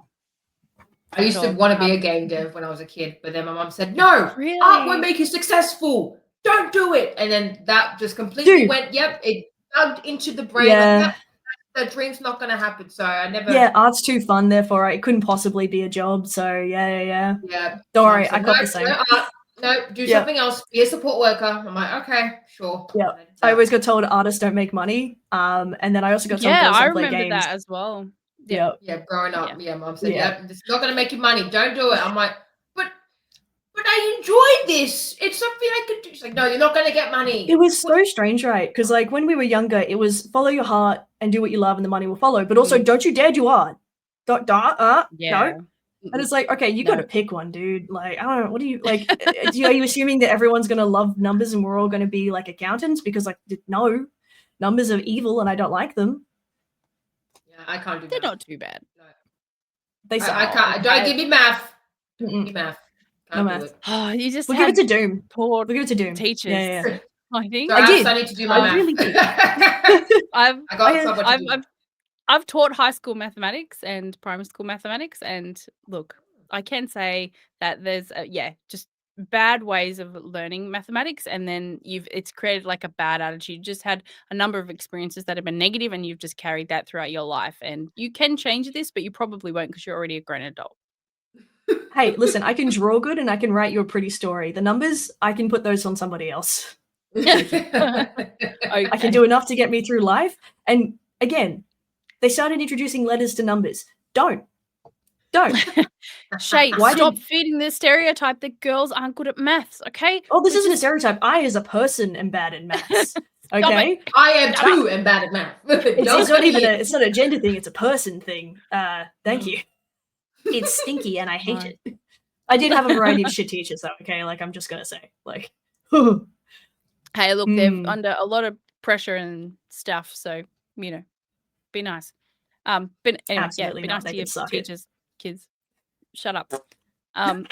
I used to want to be a game dev when I was a kid, but then my mom said, no, art won't make you successful. Don't do it. And then that just completely went, it dug into the brain. Yeah. Like, the dream's not going to happen. So I never. Yeah, art's too fun, therefore it couldn't possibly be a job. So yeah. Don't worry, I got the same. No, do something else. Be a support worker. I'm like, okay, sure. Yeah. I always got told artists don't make money. And then I also got told girls don't play games. I remember that as well. Yeah. Growing up, mom said, it's not going to make you money. Don't do it. I'm like, but I enjoyed this. It's something I could do. She's like, no, you're not going to get money. It was so strange, right? Because like when we were younger, it was follow your heart and do what you love and the money will follow. But also, don't you dare do art. No. And it's like, okay, you got to pick one, dude. Like, I don't know. What do you like? Are you assuming that everyone's going to love numbers and we're all going to be like accountants? Because like, no, numbers are evil and I don't like them. Yeah, I can't do They're math. not too bad. No. They I can't. Don't give me math. Give me math. No math. Oh, you just we'll give it to Doom. Poor we'll give it to Doom. Teachers. Yeah. I think. So I I'm did. starting to do I my Um, really math. did. I've I got I, someone to I've do I've math. I've taught high school mathematics and primary school mathematics, and look, I can say that there's just bad ways of learning mathematics, and then it's created like a bad attitude. You just had a number of experiences that have been negative, and you've just carried that throughout your life. And you can change this, but you probably won't because you're already a grown adult. hey, listen, I can draw good and I can write you a pretty story. The numbers, I can put those on somebody else. Thank you. I can do Okay. enough to get me through life. And again, they started introducing letters to numbers. Don't. Shay, Why stop did? feeding the stereotype that girls aren't good at maths, okay? Oh, this We isn't a just stereotype. I, as a person, am bad in maths. stop it. Okay, I am Shut up. too and bad at math. it's Don't not come even here. it's not a gender thing. It's a person thing. Thank you. It's stinky and I hate Right. it. I did have a variety of shit teachers though. Okay, like I'm just gonna say, like, Hey, look, they're Hmm. under a lot of pressure and stuff, so, be nice. But anyway, Absolutely be not. nice They to your could suck it. teachers, kids. Shut up. Um,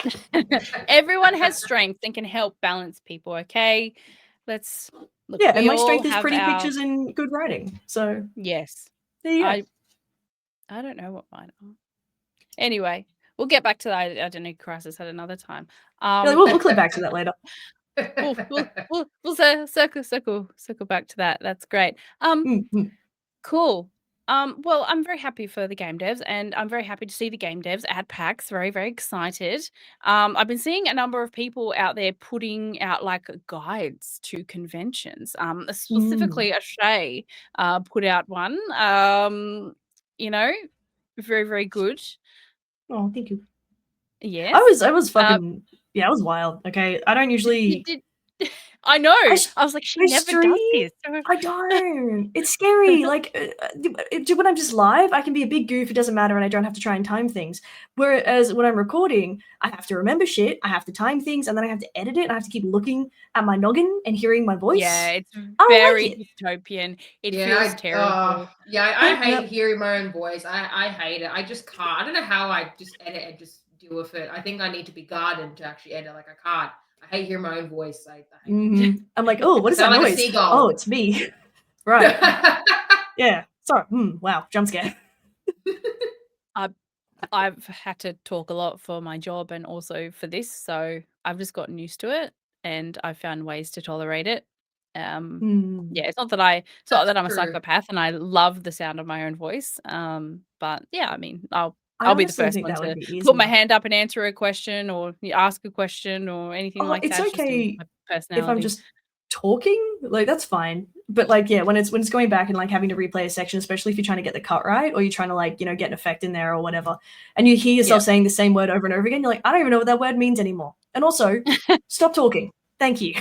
everyone has strengths and can help balance people, okay? Let's look, Yeah, and we my all strength is have pretty our pictures and good writing. So yes. there you go. I don't know what mine are. Anyway, we'll get back to the identity crisis at another time. Yeah, we'll clip back to that later. We'll circle back to that. That's great. Mm. Cool. Well, I'm very happy for the game devs, and I'm very happy to see the game devs at PAX. Very, very excited. I've been seeing a number of people out there putting out like guides to conventions. Specifically, Shay put out one. You know, very, very good. Oh, thank you. Yes. I was Uh, fucking yeah, I was wild. Okay, I don't you usually. did. I know. I was like, she I never does stream. this. I don't. It's scary. Like when I'm just live, I can be a big goof. It doesn't matter, and I don't have to try and time things. Whereas when I'm recording, I have to remember shit. I have to time things, and then I have to edit it. And I have to keep looking at my noggin and hearing my voice. Yeah, it's I don't like very it. dystopian. It Yeah, feels terrible. I hate Yep. hearing my own voice. I hate it. I just can't. I don't know how I just edit and just deal with it. I think I need to be guarded to actually edit. Like I can't. I hate hearing my own voice. I hate it. I'm like, oh, what I is that sound like a noise? seagull. Oh, it's me. Right. Yeah. Sorry. Wow. Jump scare. I've had to talk a lot for my job and also for this, so I've just gotten used to it and I found ways to tolerate it. Yeah, it's not that That's I'm a true. psychopath and I love the sound of my own voice. But yeah, I mean, I'll I be the honestly first think one that would to be put my easier. hand up and answer a question or ask a question or anything Oh, like it's that. It's just in okay my if I'm personality. just talking, like that's fine. But like, yeah, when it's going back and like having to replay a section, especially if you're trying to get the cut right or you're trying to like, get an effect in there or whatever, and you hear yourself Yep. saying the same word over and over again, you're like, I don't even know what that word means anymore. And also, stop talking. Thank you.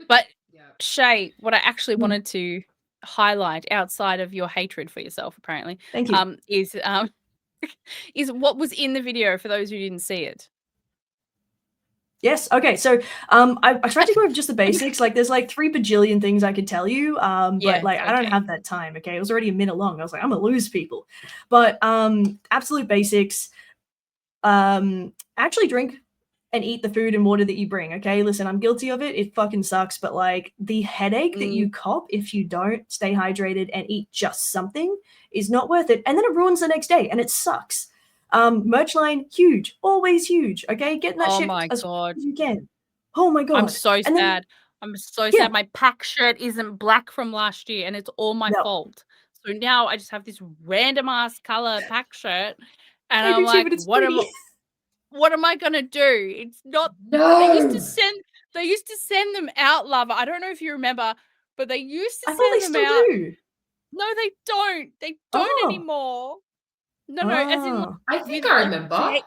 But Yeah. Shay, what I actually Mm. wanted to highlight outside of your hatred for yourself, apparently, Thank you. is what was in the video for those who didn't see it. Yes. Okay. So, I tried to go over just the basics. Like, there's like 3 bajillion things I could tell you. But Yeah, like, I don't okay. have that time. Okay. It was already a minute long. I was like, I'm gonna lose people. But absolute basics. Actually drink and eat the food and water that you bring. Okay. Listen, I'm guilty of it. It fucking sucks. But like, the headache that you cop if you don't stay hydrated and eat just something is not worth it. And then it ruins the next day, and it sucks. Merch line, huge, always huge. Okay, getting that Oh shit my as god. you can. Oh my I'm god. so And then sad. I'm so yeah, sad my pack shirt isn't black from last year and it's all my no. fault. So now I just have this random ass color pack shirt and I I'm do too, like, but it's pretty. what am I gonna do? It's not they used to No. send them out, Lava. I don't know if you remember, but they used to I thought they send them still out. do. No, they don't. They don't Oh. anymore. No, as in like Oh. I think with I like remember.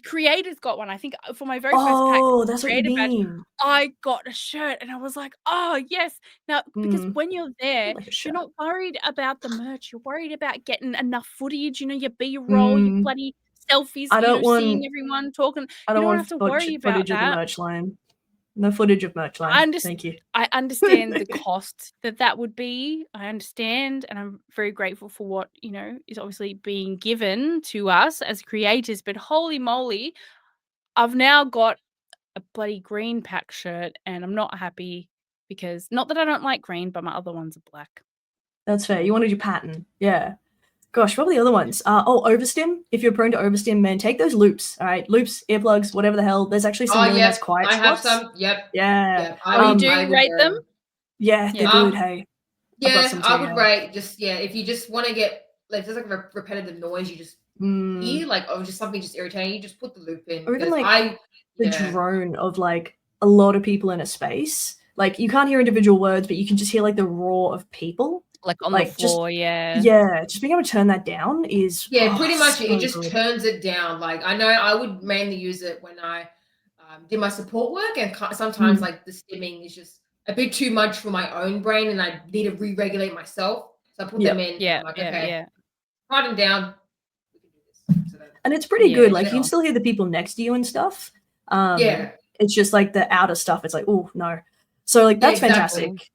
creators got one. I think for my very first pack Oh, that's what you creator badge, mean. I got a shirt and I was like, "Oh, yes." Now, because Hmm. when you're there, Like a you're shirt. not worried about the merch. You're worried about getting enough footage, your B-roll, your Hmm. bloody selfies, I don't seeing want everyone talking. I You don't don't want have to worry about footage of the that. merch line. No footage of merch I line. underst Thank you. I understand the cost that would be. I understand, and I'm very grateful for what, is obviously being given to us as creators, but holy moly, I've now got a bloody green pack shirt and I'm not happy because not that I don't like green, but my other ones are black. That's fair. You wanted your pattern. Yeah. Gosh, what were the other ones? Overstim. If you're prone to overstim, man, take those loops. All right, loops, earplugs, whatever the hell. There's actually some really nice quiet I have spots. some. Yep. Yeah. Yep. Do I you would rate them? Yeah, they're Yeah. good. Hey, I've got Yeah, some too. I would rate just if you just want to get like if there's like a repetitive noise you just hear like or just something just irritating, you just put the loop in. Or even Because like the drone of like a lot of people in a space. Like you can't hear individual words, but you can just hear like the roar of people. Like on the floor, just being able to turn that down is pretty much so it just good. turns it down. Like I know I would mainly use it when I did my support work, and sometimes like the stimming is just a bit too much for my own brain, and I need to re-regulate myself. So I put them in. Yeah, I'm like, yeah, okay, yeah. write them down. We can do this. So And it's pretty good. Like yeah. you can still hear the people next to you and stuff. Yeah. It's just like the outer stuff. It's like, oh no. So like that's fantastic.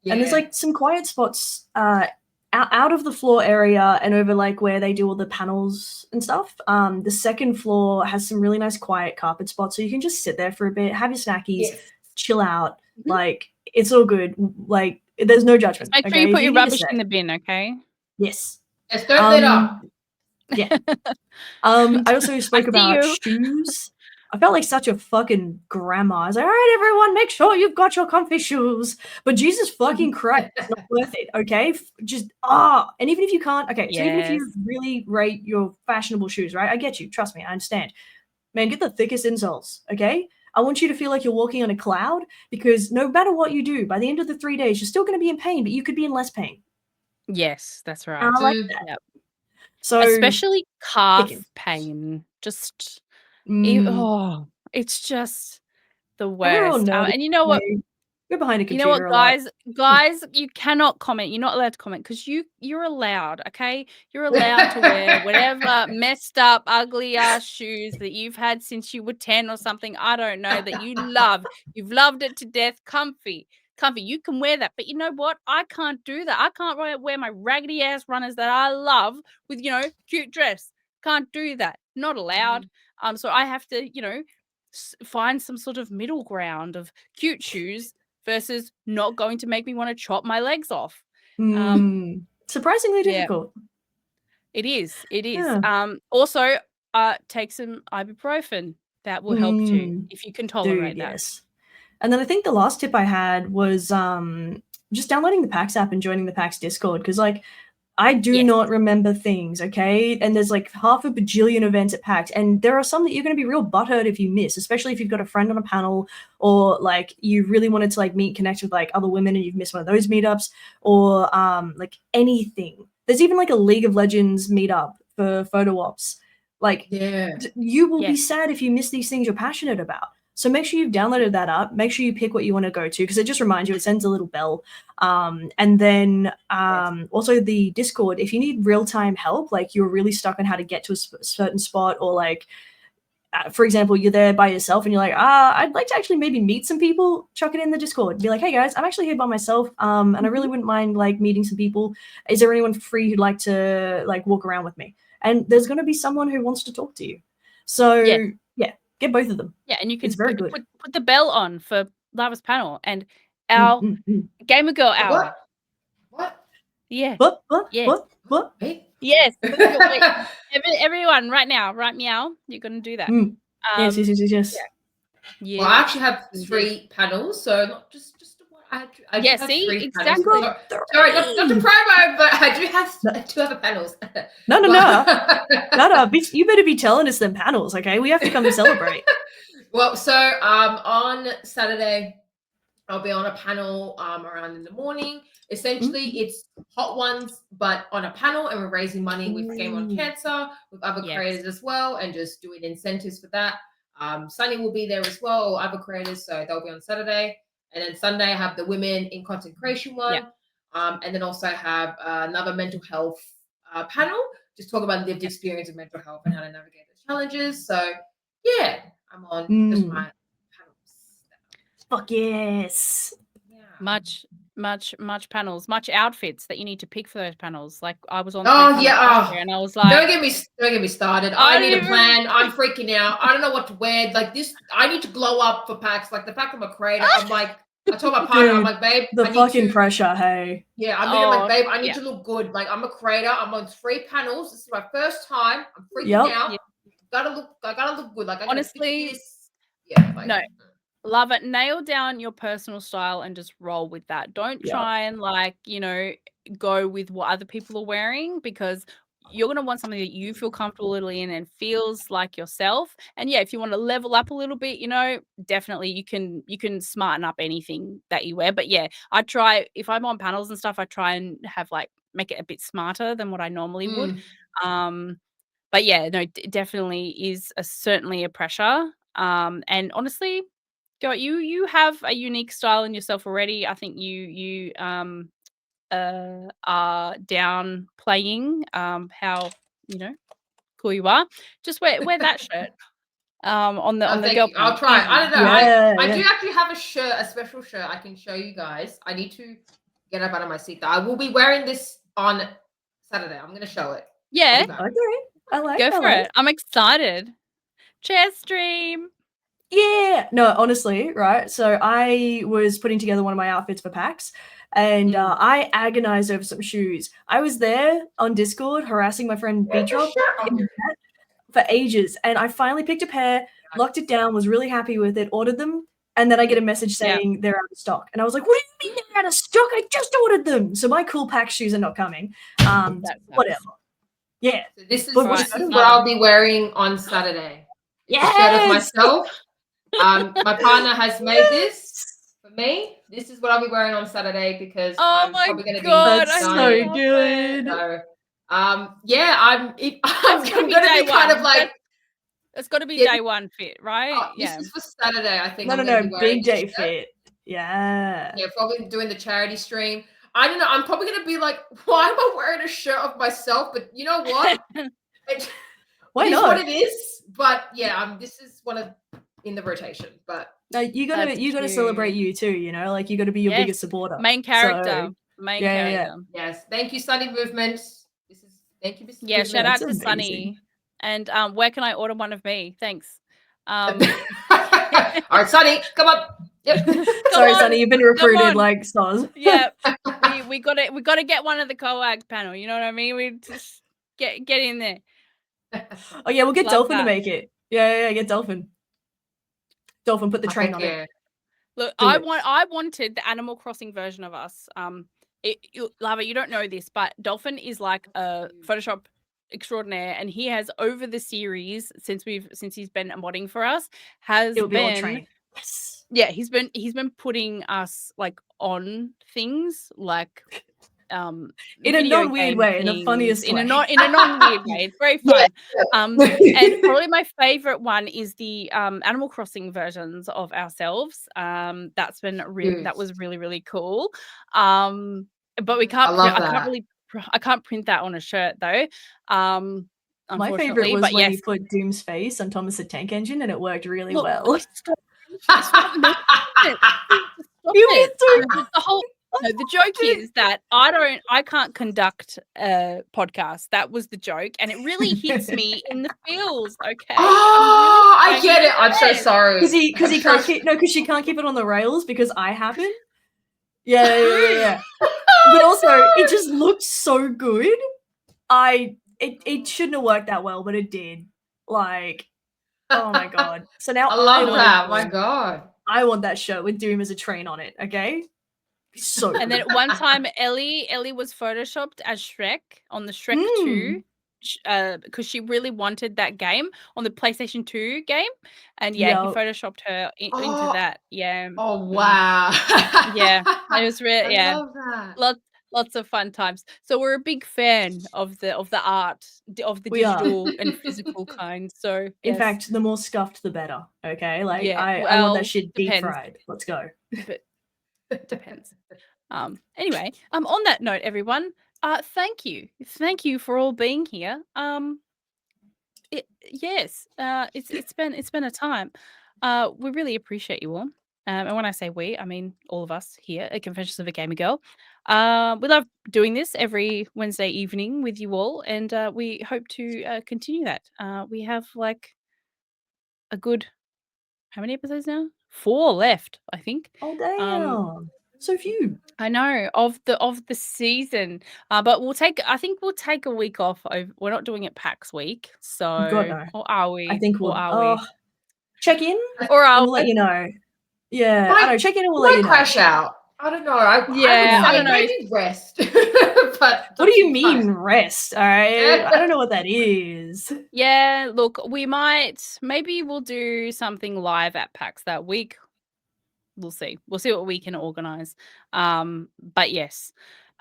Yeah. And there's like some quiet spots out of the floor area and over like where they do all the panels and stuff. The second floor has some really nice quiet carpet spots, so you can just sit there for a bit, have your snackies, chill out. Like it's all good. Like there's no judgment. Make sure you put your rubbish in the bin, okay? Yes. Yes, don't let up. Yeah. I also spoke about shoes. I felt like such a fucking grandma. I was like, all right, everyone, make sure you've got your comfy shoes. But Jesus fucking Christ, it's not worth it, okay? Just, and even if you can't, okay, so even if you really rate your fashionable shoes, right? I get you. Trust me, I understand. Man, get the thickest insoles, okay? I want you to feel like you're walking on a cloud because no matter what you do, by the end of the 3 days, you're still going to be in pain, but you could be in less pain. Yes, that's right. And I like that. Yep. So especially calf pain. Just it's just the worst. And you know what? We're behind a computer. You know what, guys, you cannot comment. You're not allowed to comment because you're allowed, okay? You're allowed to wear whatever messed up, ugly ass shoes that you've had since you were 10 or something. I don't know, that you love. You've loved it to death. Comfy. You can wear that. But you know what? I can't do that. I can't wear my raggedy ass runners that I love with, cute dress. Can't do that. Not allowed. So I have to, find some sort of middle ground of cute shoes versus not going to make me want to chop my legs off. Surprisingly difficult. It is. Also, take some ibuprofen. That will help too if you can tolerate that. Yes. And then I think the last tip I had was just downloading the PAX app and joining the PAX Discord because like I do not remember things, okay? And there's like half a bajillion events at PAX, and there are some that you're going to be real butthurt if you miss, especially if you've got a friend on a panel or like you really wanted to like meet, connect with like other women and you've missed one of those meetups or like anything. There's even like a League of Legends meetup for photo ops. Like you will be sad if you miss these things you're passionate about. So make sure you've downloaded that up. Make sure you pick what you want to go to because it just reminds you. It sends a little bell. And then also the Discord, if you need real-time help, like you're really stuck on how to get to a certain spot or like, for example, you're there by yourself and you're like, I'd like to actually maybe meet some people, chuck it in the Discord. Be like, hey guys, I'm actually here by myself and I really wouldn't mind like meeting some people. Is there anyone free who'd like to like walk around with me? And there's going to be someone who wants to talk to you. So yeah. Get both of them. Yeah, and you can it's very good. Put the bell on for Lava's panel and our Gamer Girl hour. What? Yeah. What? Wait. Yes. Everyone, right now, right meow, you're going to do that. Yes. Yeah. Well, I actually have 3 panels, so not just one. I do have 3 panels. Sorry, not to promo, but I do have a panels. No. You better be telling us them panels, okay? We have to come to celebrate. Well, so on Saturday, I'll be on a panel around in the morning. Essentially, it's hot ones, but on a panel, and we're raising money with Game on Cancer, with other creators as well, and just doing incentives for that. Sunny will be there as well, other creators, so they'll be on Saturday. And then Sunday, I have the Women in Content Creation one. And then also have another mental health panel, just talk about lived experience of mental health and how to navigate those challenges. So, yeah, I'm on just my panels. Fuck yes. Yeah. Much panels, much outfits that you need to pick for those panels. Like I was on and I was like, don't get me started. I need a plan. I'm freaking out. I don't know what to wear. Like this, I need to glow up for PAX. Like the fact I'm a creator, I'm like, I told my partner, I'm Dude, like, babe, the I need fucking to. pressure, hey. Yeah, I'm literally like, babe, I need yeah. to look good. Like, I'm a creator. I'm on 3 panels. This is my first time. I'm freaking Yep. out. Yeah. I gotta look good. Like, I gotta fix Honestly, this. Yeah, like, no. Love it. Nail down your personal style and just roll with that. Don't Yep. try and go with what other people are wearing, because you're going to want something that you feel comfortable in and feels like yourself. And yeah, if you want to level up a little bit, definitely you can smarten up anything that you wear. But yeah, I try, if I'm on panels and stuff, I try and have make it a bit smarter than what I normally would. But yeah, no, definitely is certainly a pressure. And honestly, you have a unique style in yourself already. I think you are downplaying how cool you are. Just wear that shirt on the thank girl you. panel. I'll try. I Easy. don't know. I do actually have a special shirt I can show you guys. I need to get up out of my seat. I will be wearing this on Saturday. I'm gonna show it. Yeah, Okay. I like go for it. it. I'm excited. Chair stream. Yeah. No, honestly, right? So I was putting together one of my outfits for PAX, and I agonized over some shoes. I was there on Discord harassing my friend Beatrop for ages, and I finally picked a pair, locked it down, was really happy with it, ordered them, and then I get a message saying they're out of stock. And I was like, what do you mean they're out of stock? I just ordered them. So my cool PAX shoes are not coming. Whatever. Yeah. So this is Right. what I'll be wearing on Saturday. It's a shirt of myself. My partner has made this for me. This is what I'll be wearing on Saturday because I'm probably going to be that's so good. So, yeah, I'm going to be kind of like. It's got to be day one fit, right? This is for Saturday, I think. No, big day fit. Yeah. Yeah, probably doing the charity stream. I don't know. I'm probably going to be like, why am I wearing a shirt of myself? But you know what? Why it not? is what it is. But yeah, this is one of in the rotation. But no, you gotta celebrate you too. You gotta be your biggest supporter. Main character. Main character. Yes. Thank you, Sunny Movement. Thank you, Mr. Yeah, Movement. shout out to Sunny. And where can I order one of me? Thanks. All right, Sunny, come on. Yep. Sorry, Sunny, you've been recruited like stars. Yeah, we gotta get one of the co-ag panel. You know what I mean? We just get in there. Oh yeah, we'll get Dolphin to make it. Yeah, get Dolphin. Dolphin, put the train on it. Look, I wanted the Animal Crossing version of us. Lava, you don't know this, but Dolphin is like a Photoshop extraordinaire, and he has over the series since he's been modding for us he's been putting us in a non-weird way, in the funniest way. In a non-weird way. It's very fun. And probably my favorite one is the Animal Crossing versions of ourselves. That was really, really cool. But we can't I can't print that on a shirt though. My favorite was when you put Doom's face on Thomas the Tank Engine, and it worked really well. The joke is that I can't conduct a podcast. That was the joke, and it really hits me in the feels. Okay. I get it. I'm so sorry. Because she can't keep it on the rails because I happen. Yeah. But also, it just looked so good. It shouldn't have worked that well, but it did. Oh my god. So now I love that. My god. I want that shirt with Doom as a train on it, okay? So and then one time Ellie was photoshopped as Shrek on the Shrek 2 because she really wanted that game on the PlayStation 2 game, and he photoshopped her into that. Yeah. Oh wow. Yeah, it was really I love that. Lots of fun times. So we're a big fan of the art, of the digital and physical kind. So in fact, the more scuffed, the better. Okay, I want that shit deep fried. Let's go. But depends. Anyway, on that note, everyone, thank you for all being here. It's been a time. We really appreciate you all. And when I say we, I mean all of us here at Confessions of a Gamer Girl. We love doing this every Wednesday evening with you all, and we hope to continue that. We have a good, how many episodes now? 4 left, I think. Oh damn. So few. I know of the season, but I think we'll take a week off. We're not doing it PAX week, God so no. or are I we? think Or we'll are we? check in Or and are we'll let we? you know. Yeah, I know. Check in and we'll let might you know. crash out. I don't know. I would Yeah, I say don't know. maybe rest. But What do you don't mean rest? All right, I don't know what that is. Yeah, look, maybe we'll do something live at PAX that week. We'll see. We'll see what we can organize. But yes,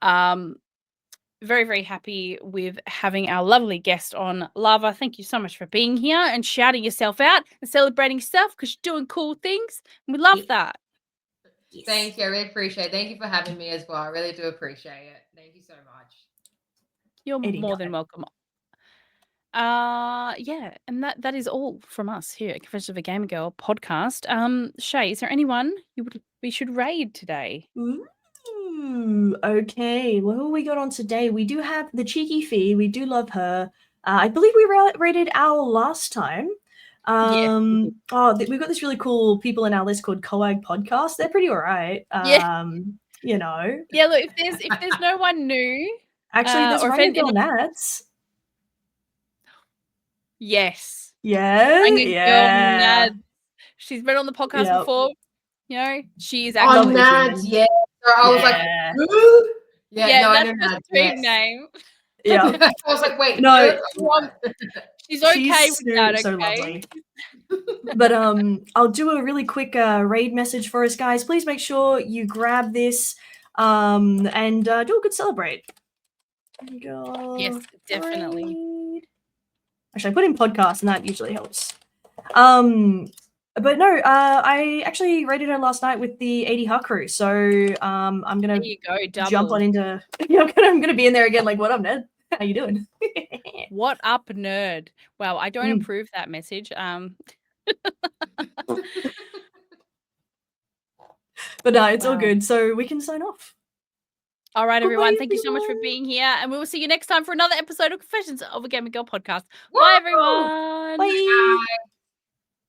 very, very happy with having our lovely guest on. Lava, thank you so much for being here and shouting yourself out and celebrating yourself because you're doing cool things. And we love that. Yes. Thank you. I really appreciate it. Thank you for having me as well. I really do appreciate it. Thank you so much. You're more than welcome. Yeah, and that is all from us here at Confessions of a Gamer Girl podcast. Shay, is there anyone we should raid today? Ooh, okay. What we got on today? We do have the Cheeky Fee. We do love her. I believe we rated Owl last time. We've got this really cool people in our list called Coag Podcast. They're pretty alright. You know. Yeah, look, if there's no one new, actually, there's or if Ranga Girl Nads. Yes. Yeah, Girl Nads. She's been on the podcast before. You know, she is actually Nads. Yeah. So I was like, ooh. Yeah, no, that's I know her Nads. stream name. Yeah. I was like, wait, no. She's okay with that. So Okay. lovely. But I'll do a really quick raid message for us, guys. Please make sure you grab this and do a good celebrate. Yes, definitely. Raid. Actually, I put in podcast, and that usually helps. But no, I actually raided her last night with the 80 Hakru, so I'm gonna jump on into. I'm gonna be in there again. Like, what up, Ned? How you doing? What up, nerd? Wow, I don't approve that message. But no, it's all good. So we can sign off. All right, everyone. Thank you so much for being here. And we will see you next time for another episode of Confessions of a Gaming Girl podcast. Bye, everyone. Bye.